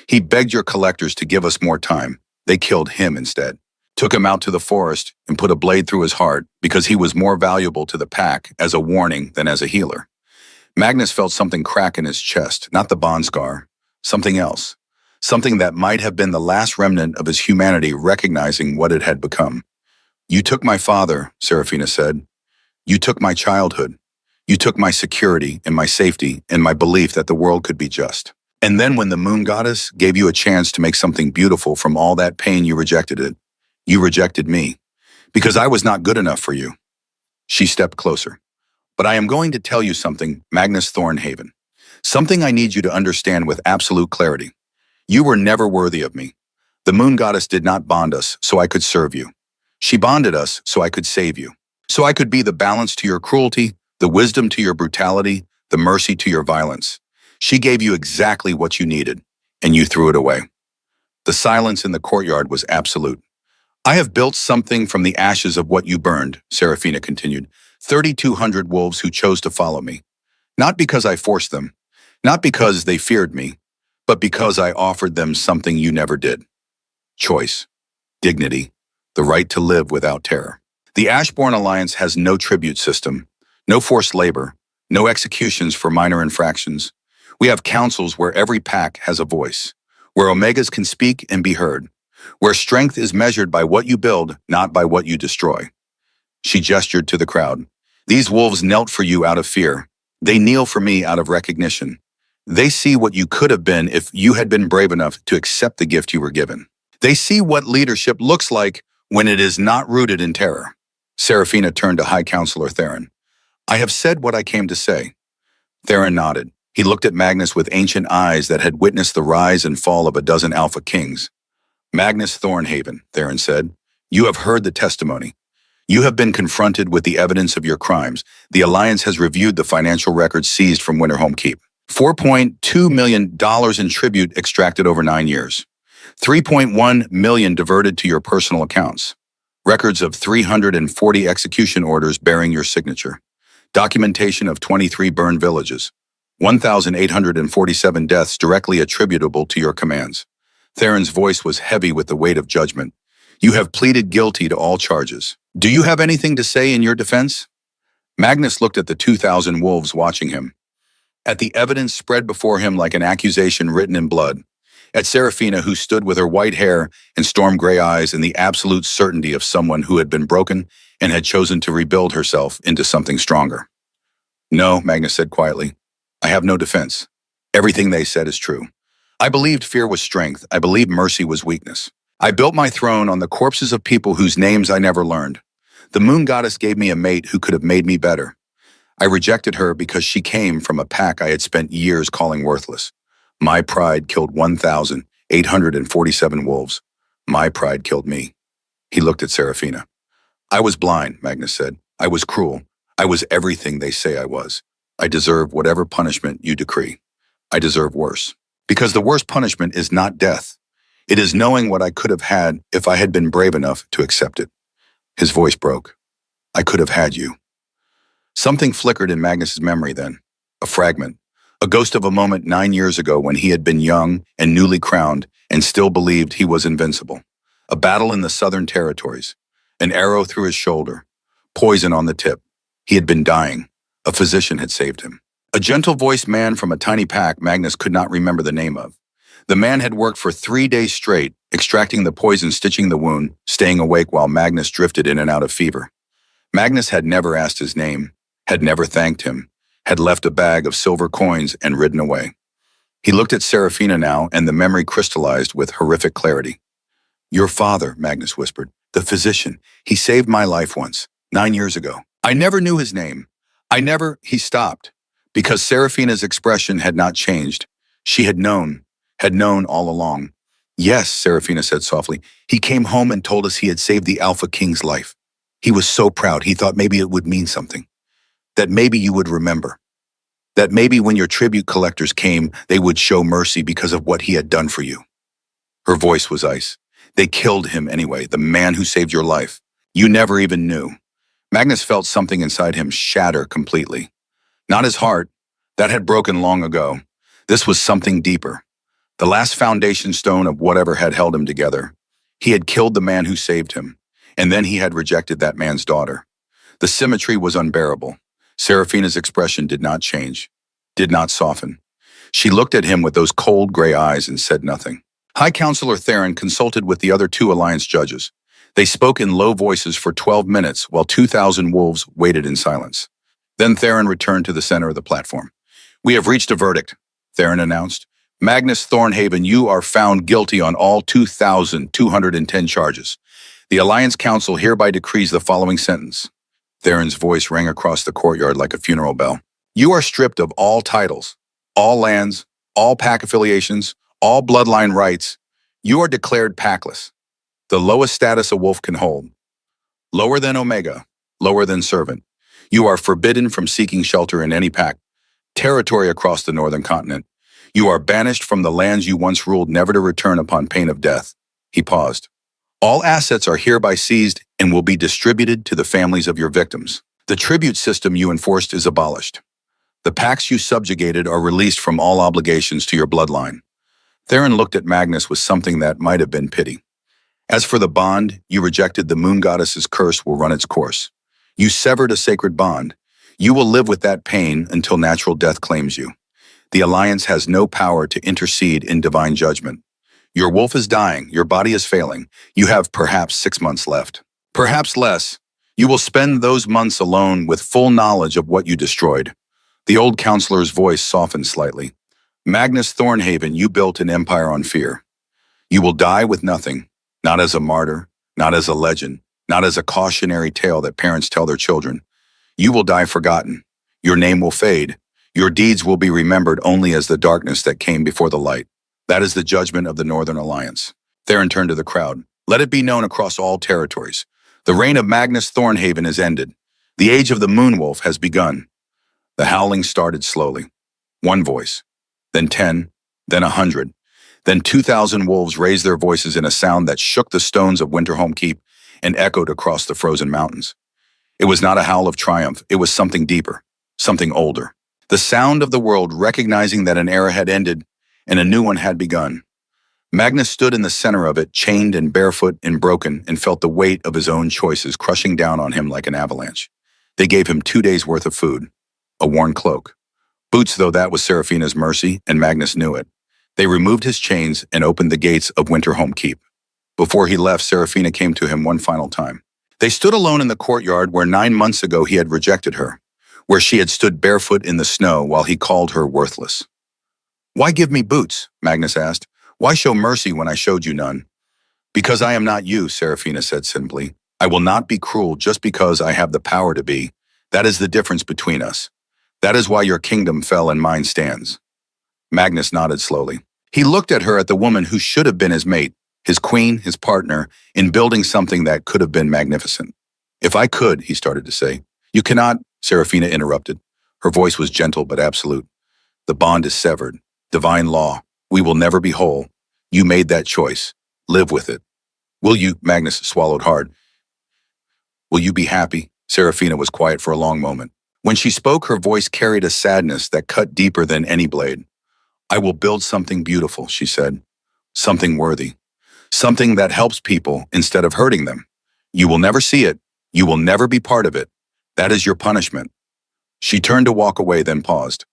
He begged your collectors to give us more time. They killed him instead, took him out to the forest and put a blade through his heart because he was more valuable to the pack as a warning than as a healer. Magnus felt something crack in his chest, not the bond scar, something else, something that might have been the last remnant of his humanity recognizing what it had become. You took my father, Serafina said. You took my childhood. You took my security and my safety and my belief that the world could be just. And then when the moon goddess gave you a chance to make something beautiful from all that pain, you rejected it. You rejected me, because I was not good enough for you. She stepped closer. But I am going to tell you something, Magnus Thornhaven. Something I need you to understand with absolute clarity. You were never worthy of me. The moon goddess did not bond us so I could serve you. She bonded us so I could save you. So I could be the balance to your cruelty, the wisdom to your brutality, the mercy to your violence. She gave you exactly what you needed, and you threw it away. The silence in the courtyard was absolute. I have built something from the ashes of what you burned, Serafina continued. 3,200 wolves who chose to follow me. Not because I forced them, not because they feared me, but because I offered them something you never did. Choice, dignity, the right to live without terror. The Ashbourne Alliance has no tribute system, no forced labor, no executions for minor infractions. We have councils where every pack has a voice, where Omegas can speak and be heard, where strength is measured by what you build, not by what you destroy. She gestured to the crowd. These wolves knelt for you out of fear. They kneel for me out of recognition. They see what you could have been if you had been brave enough to accept the gift you were given. They see what leadership looks like when it is not rooted in terror. Serafina turned to High Counselor Theron. I have said what I came to say. Theron nodded. He looked at Magnus with ancient eyes that had witnessed the rise and fall of a dozen Alpha Kings. Magnus Thornhaven, Theron said. You have heard the testimony. You have been confronted with the evidence of your crimes. The Alliance has reviewed the financial records seized from Winterhome Keep. $4.2 million in tribute extracted over 9 years. $3.1 million diverted to your personal accounts. Records of 340 execution orders bearing your signature. Documentation of 23 burned villages. 1,847 deaths directly attributable to your commands. Theron's voice was heavy with the weight of judgment. You have pleaded guilty to all charges. Do you have anything to say in your defense? Magnus looked at the 2,000 wolves watching him. At the evidence spread before him like an accusation written in blood. At Seraphina, who stood with her white hair and storm gray eyes and the absolute certainty of someone who had been broken and had chosen to rebuild herself into something stronger. No, Magnus said quietly. I have no defense. Everything they said is true. I believed fear was strength. I believed mercy was weakness. I built my throne on the corpses of people whose names I never learned. The moon goddess gave me a mate who could have made me better. I rejected her because she came from a pack I had spent years calling worthless. My pride killed 1,847 wolves. My pride killed me. He looked at Seraphina. I was blind, Magnus said. I was cruel. I was everything they say I was. I deserve whatever punishment you decree. I deserve worse. Because the worst punishment is not death. It is knowing what I could have had if I had been brave enough to accept it. His voice broke. I could have had you. Something flickered in Magnus's memory then. A fragment. A ghost of a moment 9 years ago when he had been young and newly crowned and still believed he was invincible. A battle in the Southern Territories. An arrow through his shoulder. Poison on the tip. He had been dying. A physician had saved him. A gentle-voiced man from a tiny pack Magnus could not remember the name of. The man had worked for 3 days straight, extracting the poison, stitching the wound, staying awake while Magnus drifted in and out of fever. Magnus had never asked his name, had never thanked him, had left a bag of silver coins and ridden away. He looked at Seraphina now, and the memory crystallized with horrific clarity. Your father, Magnus whispered, the physician, he saved my life once, 9 years ago. I never knew his name. He stopped, because Seraphina's expression had not changed. She had known all along. Yes, Seraphina said softly, he came home and told us he had saved the Alpha King's life. He was so proud, he thought maybe it would mean something. That maybe you would remember. That maybe when your tribute collectors came, they would show mercy because of what he had done for you. Her voice was ice. They killed him anyway, the man who saved your life. You never even knew. Magnus felt something inside him shatter completely. Not his heart. That had broken long ago. This was something deeper. The last foundation stone of whatever had held him together. He had killed the man who saved him, and then he had rejected that man's daughter. The symmetry was unbearable. Seraphina's expression did not change, did not soften. She looked at him with those cold gray eyes and said nothing. High Counselor Theron consulted with the other 2 Alliance judges. They spoke in low voices for 12 minutes while 2,000 wolves waited in silence. Then Theron returned to the center of the platform. We have reached a verdict, Theron announced. Magnus Thornhaven, you are found guilty on all 2,210 charges. The Alliance Council hereby decrees the following sentence. Theron's voice rang across the courtyard like a funeral bell. You are stripped of all titles, all lands, all pack affiliations, all bloodline rights. You are declared packless, the lowest status a wolf can hold. Lower than Omega, lower than servant. You are forbidden from seeking shelter in any pack, territory across the northern continent. You are banished from the lands you once ruled, never to return upon pain of death. He paused. All assets are hereby seized and will be distributed to the families of your victims. The tribute system you enforced is abolished. The packs you subjugated are released from all obligations to your bloodline. Theron looked at Magnus with something that might have been pity. As for the bond you rejected, the moon goddess's curse will run its course. You severed a sacred bond. You will live with that pain until natural death claims you. The Alliance has no power to intercede in divine judgment. Your wolf is dying, your body is failing. You have perhaps 6 months left. Perhaps less. You will spend those months alone with full knowledge of what you destroyed. The old counselor's voice softened slightly. Magnus Thornhaven, you built an empire on fear. You will die with nothing, not as a martyr, not as a legend, not as a cautionary tale that parents tell their children. You will die forgotten. Your name will fade. Your deeds will be remembered only as the darkness that came before the light. That is the judgment of the Northern Alliance. Theron turned to the crowd. Let it be known across all territories. The reign of Magnus Thornhaven is ended. The age of the Moonwolf has begun. The howling started slowly. One voice, then 10, then 100. Then 2,000 wolves raised their voices in a sound that shook the stones of Winterholm Keep and echoed across the frozen mountains. It was not a howl of triumph, it was something deeper, something older. The sound of the world recognizing that an era had ended and a new one had begun. Magnus stood in the center of it, chained and barefoot and broken, and felt the weight of his own choices crushing down on him like an avalanche. They gave him 2 days' worth of food, a worn cloak. Boots, though that was Seraphina's mercy, and Magnus knew it. They removed his chains and opened the gates of Winterholm Keep. Before he left, Seraphina came to him one final time. They stood alone in the courtyard where 9 months ago he had rejected her, where she had stood barefoot in the snow while he called her worthless. "Why give me boots?" Magnus asked. "Why show mercy when I showed you none?" "Because I am not you," Seraphina said simply. "I will not be cruel just because I have the power to be. That is the difference between us. That is why your kingdom fell and mine stands." Magnus nodded slowly. He looked at her, at the woman who should have been his mate, his queen, his partner, in building something that could have been magnificent. "If I could," he started to say. "You cannot," Seraphina interrupted. Her voice was gentle but absolute. "The bond is severed. Divine law. We will never be whole. You made that choice. Live with it. Will you?" Magnus swallowed hard. "Will you be happy?" Seraphina was quiet for a long moment. When she spoke, her voice carried a sadness that cut deeper than any blade. "I will build something beautiful," she said. "Something worthy. Something that helps people instead of hurting them. You will never see it. You will never be part of it. That is your punishment." She turned to walk away, then paused.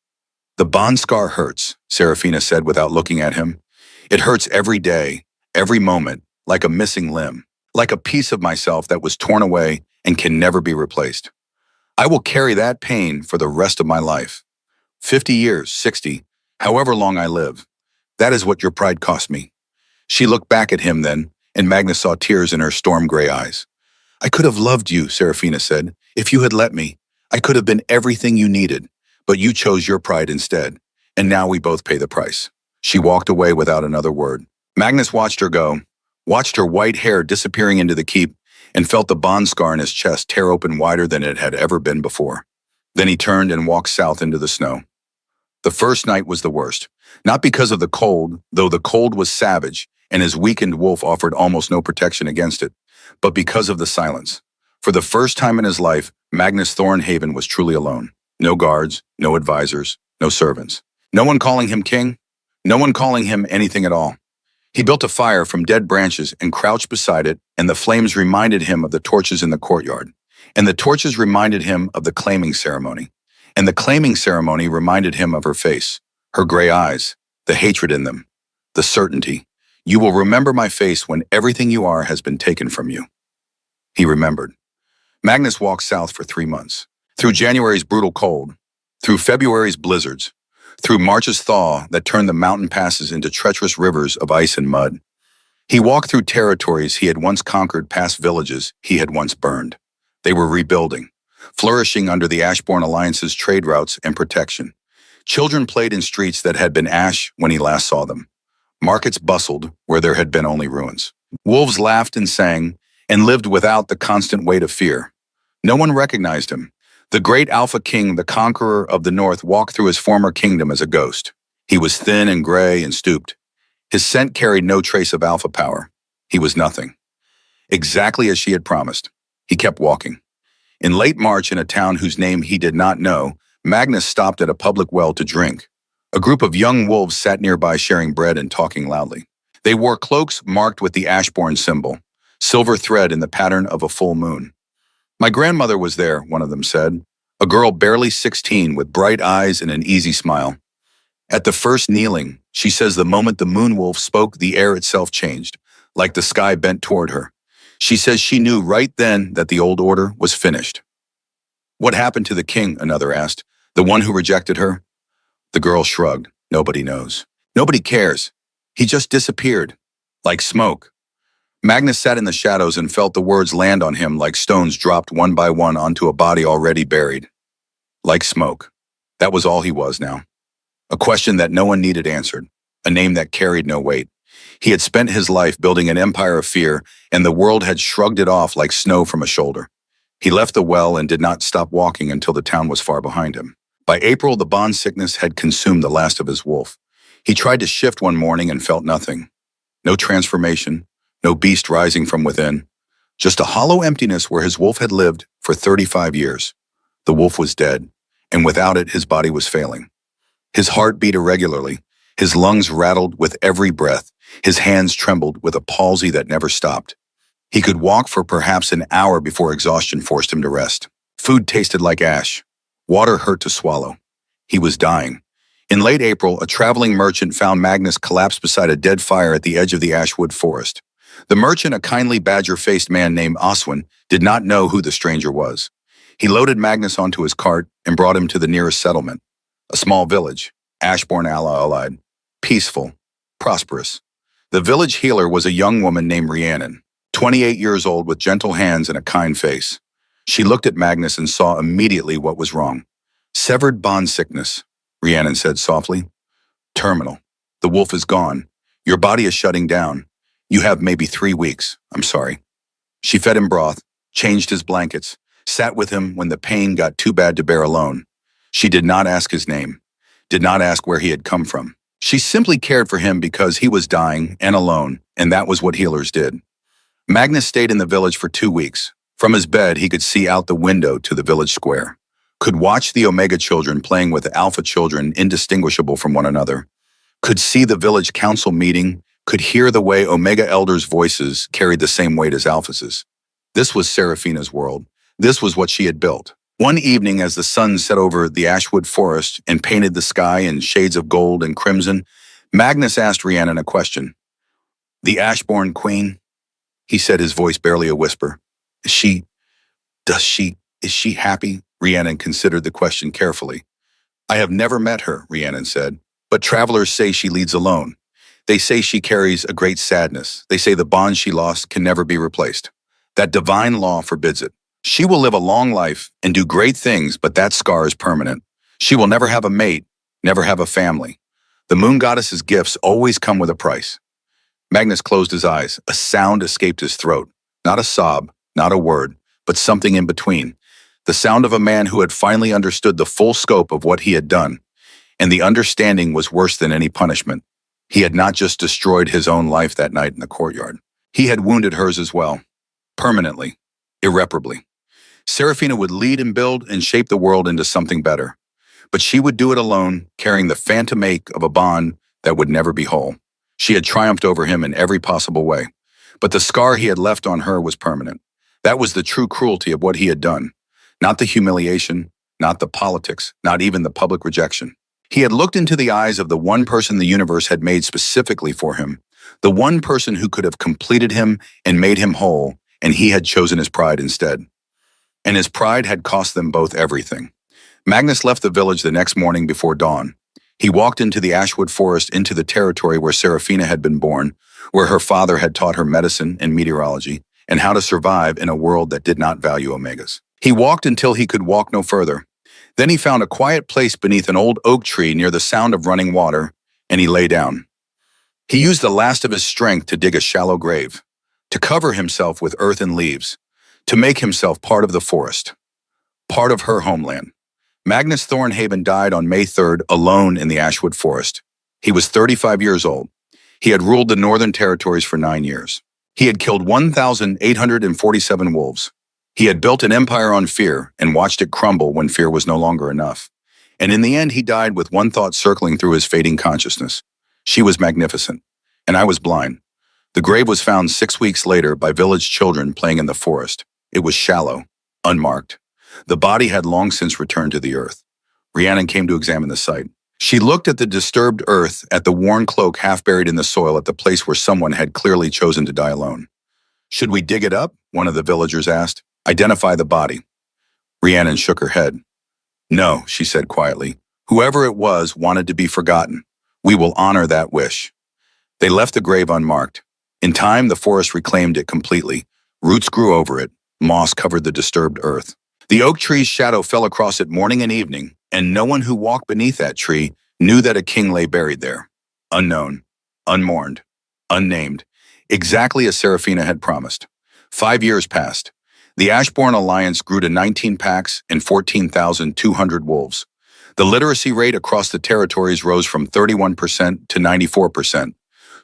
"The bond scar hurts," Seraphina said without looking at him. "It hurts every day, every moment, like a missing limb, like a piece of myself that was torn away and can never be replaced. I will carry that pain for the rest of my life. 50 years, 60, however long I live. That is what your pride cost me." She looked back at him then, and Magnus saw tears in her storm-gray eyes. "I could have loved you," Seraphina said, "if you had let me. I could have been everything you needed, but you chose your pride instead, and now we both pay the price." She walked away without another word. Magnus watched her go, watched her white hair disappearing into the keep, and felt the bond scar in his chest tear open wider than it had ever been before. Then he turned and walked south into the snow. The first night was the worst, not because of the cold, though the cold was savage, and his weakened wolf offered almost no protection against it, but because of the silence. For the first time in his life, Magnus Thornhaven was truly alone. No guards, no advisors, no servants. No one calling him king, no one calling him anything at all. He built a fire from dead branches and crouched beside it, and the flames reminded him of the torches in the courtyard. And the torches reminded him of the claiming ceremony. And the claiming ceremony reminded him of her face, her gray eyes, the hatred in them, the certainty. "You will remember my face when everything you are has been taken from you." He remembered. Magnus walked south for 3 months, through January's brutal cold, through February's blizzards, through March's thaw that turned the mountain passes into treacherous rivers of ice and mud. He walked through territories he had once conquered, past villages he had once burned. They were rebuilding, flourishing under the Ashbourne Alliance's trade routes and protection. Children played in streets that had been ash when he last saw them. Markets bustled where there had been only ruins. Wolves laughed and sang and lived without the constant weight of fear. No one recognized him. The great Alpha King, the conqueror of the North, walked through his former kingdom as a ghost. He was thin and gray and stooped. His scent carried no trace of Alpha power. He was nothing. Exactly as she had promised. He kept walking. In late March, in a town whose name he did not know, Magnus stopped at a public well to drink. A group of young wolves sat nearby, sharing bread and talking loudly. They wore cloaks marked with the Ashbourne symbol, silver thread in the pattern of a full moon. "My grandmother was there," one of them said, a girl barely 16 with bright eyes and an easy smile. "At the first kneeling, she says the moment the moon wolf spoke, the air itself changed, like the sky bent toward her. She says she knew right then that the old order was finished." "What happened to the king?" another asked. "The one who rejected her?" The girl shrugged. "Nobody knows. Nobody cares. He just disappeared. Like smoke." Magnus sat in the shadows and felt the words land on him like stones dropped one by one onto a body already buried. Like smoke. That was all he was now. A question that no one needed answered. A name that carried no weight. He had spent his life building an empire of fear, and the world had shrugged it off like snow from a shoulder. He left the well and did not stop walking until the town was far behind him. By April, the bond sickness had consumed the last of his wolf. He tried to shift one morning and felt nothing. No transformation, no beast rising from within. Just a hollow emptiness where his wolf had lived for 35 years. The wolf was dead, and without it, his body was failing. His heart beat irregularly. His lungs rattled with every breath. His hands trembled with a palsy that never stopped. He could walk for perhaps an hour before exhaustion forced him to rest. Food tasted like ash. Water hurt to swallow. He was dying. In late April, a traveling merchant found Magnus collapsed beside a dead fire at the edge of the Ashwood forest. The merchant, a kindly badger-faced man named Oswin, did not know who the stranger was. He loaded Magnus onto his cart and brought him to the nearest settlement, a small village, Ashbourne allied, peaceful, prosperous. The village healer was a young woman named Rhiannon, 28 years old with gentle hands and a kind face. She looked at Magnus and saw immediately what was wrong. Severed bond sickness, Rhiannon said softly. Terminal. The wolf is gone. Your body is shutting down. You have maybe 3 weeks. I'm sorry. She fed him broth, changed his blankets, sat with him when the pain got too bad to bear alone. She did not ask his name, did not ask where he had come from. She simply cared for him because he was dying and alone, and that was what healers did. Magnus stayed in the village for 2 weeks. From his bed, he could see out the window to the village square, could watch the Omega children playing with the Alpha children indistinguishable from one another, could see the village council meeting, could hear the way Omega elders' voices carried the same weight as Alpha's. This was Seraphina's world. This was what she had built. One evening, as the sun set over the Ashwood forest and painted the sky in shades of gold and crimson, Magnus asked Rhiannon a question. The Ashbourne Queen? He said, his voice barely a whisper. Is she happy? Rhiannon considered the question carefully. I have never met her, Rhiannon said, but travelers say she leads alone. They say she carries a great sadness. They say the bond she lost can never be replaced. That divine law forbids it. She will live a long life and do great things, but that scar is permanent. She will never have a mate, never have a family. The moon goddess's gifts always come with a price. Magnus closed his eyes. A sound escaped his throat. Not a sob, not a word, but something in between. The sound of a man who had finally understood the full scope of what he had done. And the understanding was worse than any punishment. He had not just destroyed his own life that night in the courtyard. He had wounded hers as well. Permanently. Irreparably. Seraphina would lead and build and shape the world into something better. But she would do it alone, carrying the phantom ache of a bond that would never be whole. She had triumphed over him in every possible way. But the scar he had left on her was permanent. That was the true cruelty of what he had done. Not the humiliation, not the politics, not even the public rejection. He had looked into the eyes of the one person the universe had made specifically for him, the one person who could have completed him and made him whole, and he had chosen his pride instead. And his pride had cost them both everything. Magnus left the village the next morning before dawn. He walked into the Ashwood forest, into the territory where Seraphina had been born, where her father had taught her medicine and meteorology, and how to survive in a world that did not value Omegas. He walked until he could walk no further. Then he found a quiet place beneath an old oak tree near the sound of running water, and he lay down. He used the last of his strength to dig a shallow grave, to cover himself with earth and leaves, to make himself part of the forest, part of her homeland. Magnus Thornhaven died on May 3rd alone in the Ashwood forest. He was 35 years old. He had ruled the Northern Territories for 9 years. He had killed 1,847 wolves. He had built an empire on fear and watched it crumble when fear was no longer enough. And in the end, he died with one thought circling through his fading consciousness. She was magnificent, and I was blind. The grave was found 6 weeks later by village children playing in the forest. It was shallow, unmarked. The body had long since returned to the earth. Rhiannon came to examine the site. She looked at the disturbed earth, at the worn cloak half buried in the soil at the place where someone had clearly chosen to die alone. Should we dig it up? One of the villagers asked. Identify the body. Rhiannon shook her head. No, she said quietly. Whoever it was wanted to be forgotten. We will honor that wish. They left the grave unmarked. In time, the forest reclaimed it completely. Roots grew over it. Moss covered the disturbed earth. The oak tree's shadow fell across it morning and evening, and no one who walked beneath that tree knew that a king lay buried there. Unknown, unmourned, unnamed, exactly as Serafina had promised. 5 years passed. The Ashbourne Alliance grew to 19 packs and 14,200 wolves. The literacy rate across the territories rose from 31% to 94%.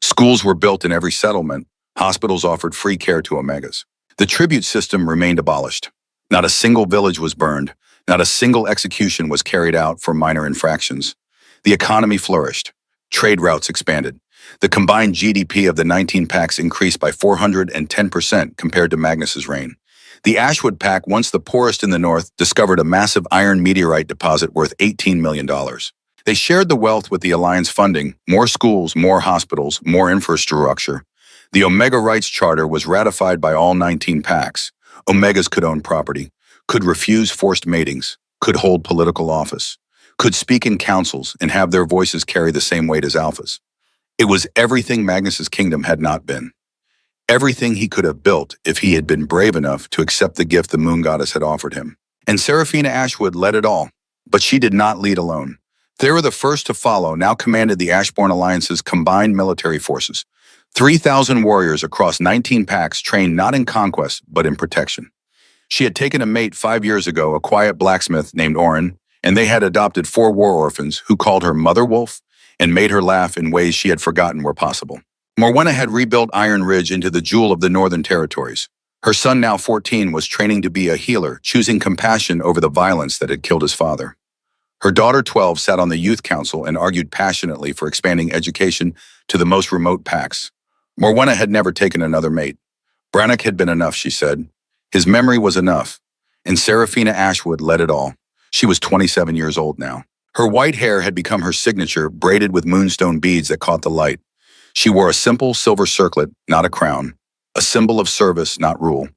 Schools were built in every settlement. Hospitals offered free care to Omegas. The tribute system remained abolished. Not a single village was burned. Not a single execution was carried out for minor infractions. The economy flourished. Trade routes expanded. The combined GDP of the 19 packs increased by 410% compared to Magnus's reign. The Ashwood pack, once the poorest in the north, discovered a massive iron meteorite deposit worth $18 million. They shared the wealth with the Alliance funding, more schools, more hospitals, more infrastructure. The Omega Rights Charter was ratified by all 19 packs. Omegas could own property, could refuse forced matings, could hold political office, could speak in councils and have their voices carry the same weight as alphas. It was everything Magnus's kingdom had not been. Everything he could have built if he had been brave enough to accept the gift the moon goddess had offered him. And Serafina Ashwood led it all. But she did not lead alone. Thera, the first to follow, now commanded the Ashbourne Alliance's combined military forces. 3,000 warriors across 19 packs trained not in conquest, but in protection. She had taken a mate 5 years ago, a quiet blacksmith named Orin, and they had adopted 4 war orphans who called her Mother Wolf and made her laugh in ways she had forgotten were possible. Morwenna had rebuilt Iron Ridge into the jewel of the Northern Territories. Her son, now 14, was training to be a healer, choosing compassion over the violence that had killed his father. Her daughter, 12, sat on the youth council and argued passionately for expanding education to the most remote packs. Morwenna had never taken another mate. Brannock had been enough, she said. His memory was enough. And Serafina Ashwood led it all. She was 27 years old now. Her white hair had become her signature, braided with moonstone beads that caught the light. She wore a simple silver circlet, not a crown, a symbol of service, not rule.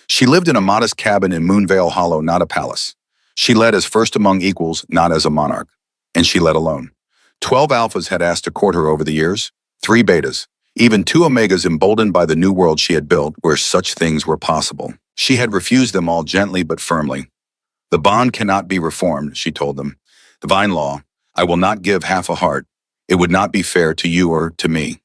She lived in a modest cabin in Moonvale Hollow, not a palace. She led as first among equals, not as a monarch. And she led alone. 12 alphas had asked to court her over the years, 3 betas, even 2 omegas emboldened by the new world she had built where such things were possible. She had refused them all gently but firmly. The bond cannot be reformed, she told them. Divine law, I will not give half a heart. It would not be fair to you or to me.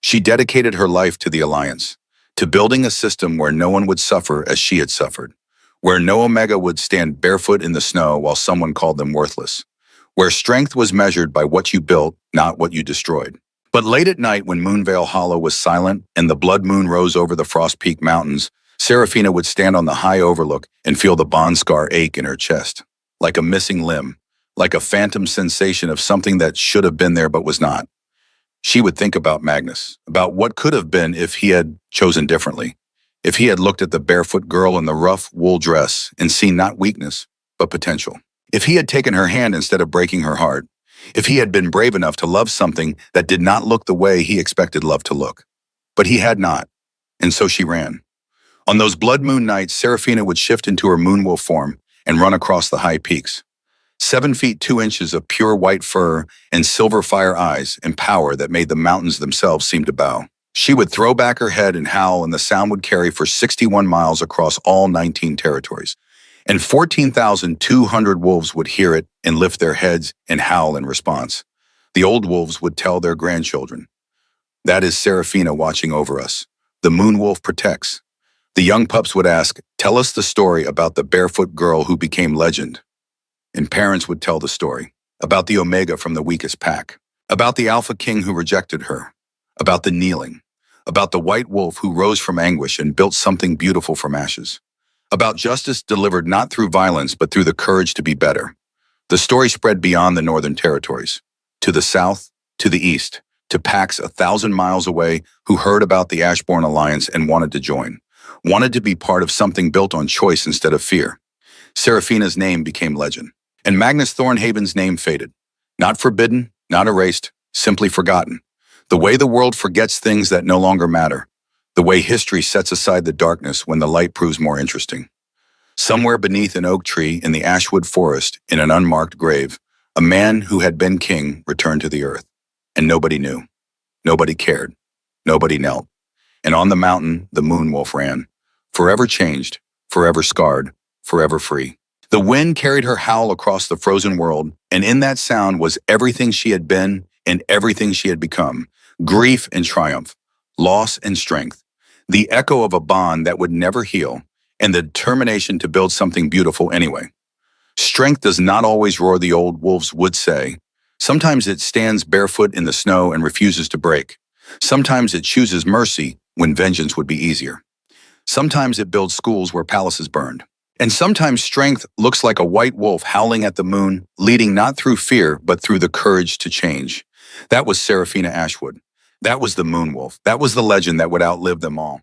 She dedicated her life to the Alliance, to building a system where no one would suffer as she had suffered, where no Omega would stand barefoot in the snow while someone called them worthless, where strength was measured by what you built, not what you destroyed. But late at night, when Moonvale Hollow was silent and the blood moon rose over the Frost Peak Mountains, Serafina would stand on the high overlook and feel the bond scar ache in her chest, like a missing limb, like a phantom sensation of something that should have been there but was not. She would think about Magnus, about what could have been if he had chosen differently, if he had looked at the barefoot girl in the rough wool dress and seen not weakness, but potential. If he had taken her hand instead of breaking her heart, if he had been brave enough to love something that did not look the way he expected love to look. But he had not, and so she ran. On those blood moon nights, Serafina would shift into her moonwolf form and run across the high peaks. 7 feet 2 inches of pure white fur and silver fire eyes and power that made the mountains themselves seem to bow. She would throw back her head and howl, and the sound would carry for 61 miles across all 19 territories. And 14,200 wolves would hear it and lift their heads and howl in response. The old wolves would tell their grandchildren, "That is Serafina watching over us. The moon wolf protects." The young pups would ask, "Tell us the story about the barefoot girl who became legend." And parents would tell the story about the Omega from the weakest pack, about the Alpha King who rejected her, about the kneeling, about the white wolf who rose from anguish and built something beautiful from ashes, about justice delivered not through violence but through the courage to be better. The story spread beyond the northern territories, to the south, to the east, to packs 1,000 miles away who heard about the Ashbourne Alliance and wanted to join, wanted to be part of something built on choice instead of fear. Serafina's name became legend. And Magnus Thornhaven's name faded. Not forbidden, not erased, simply forgotten. The way the world forgets things that no longer matter. The way history sets aside the darkness when the light proves more interesting. Somewhere beneath an oak tree in the Ashwood forest, in an unmarked grave, a man who had been king returned to the earth. And nobody knew. Nobody cared. Nobody knelt. And on the mountain, the moon wolf ran. Forever changed, forever scarred, forever free. The wind carried her howl across the frozen world, and in that sound was everything she had been and everything she had become, grief and triumph, loss and strength, the echo of a bond that would never heal, and the determination to build something beautiful anyway. Strength does not always roar, the old wolves would say. Sometimes it stands barefoot in the snow and refuses to break. Sometimes it chooses mercy when vengeance would be easier. Sometimes it builds schools where palaces burned. And sometimes strength looks like a white wolf howling at the moon, leading not through fear, but through the courage to change. That was Serafina Ashwood. That was the moon wolf. That was the legend that would outlive them all.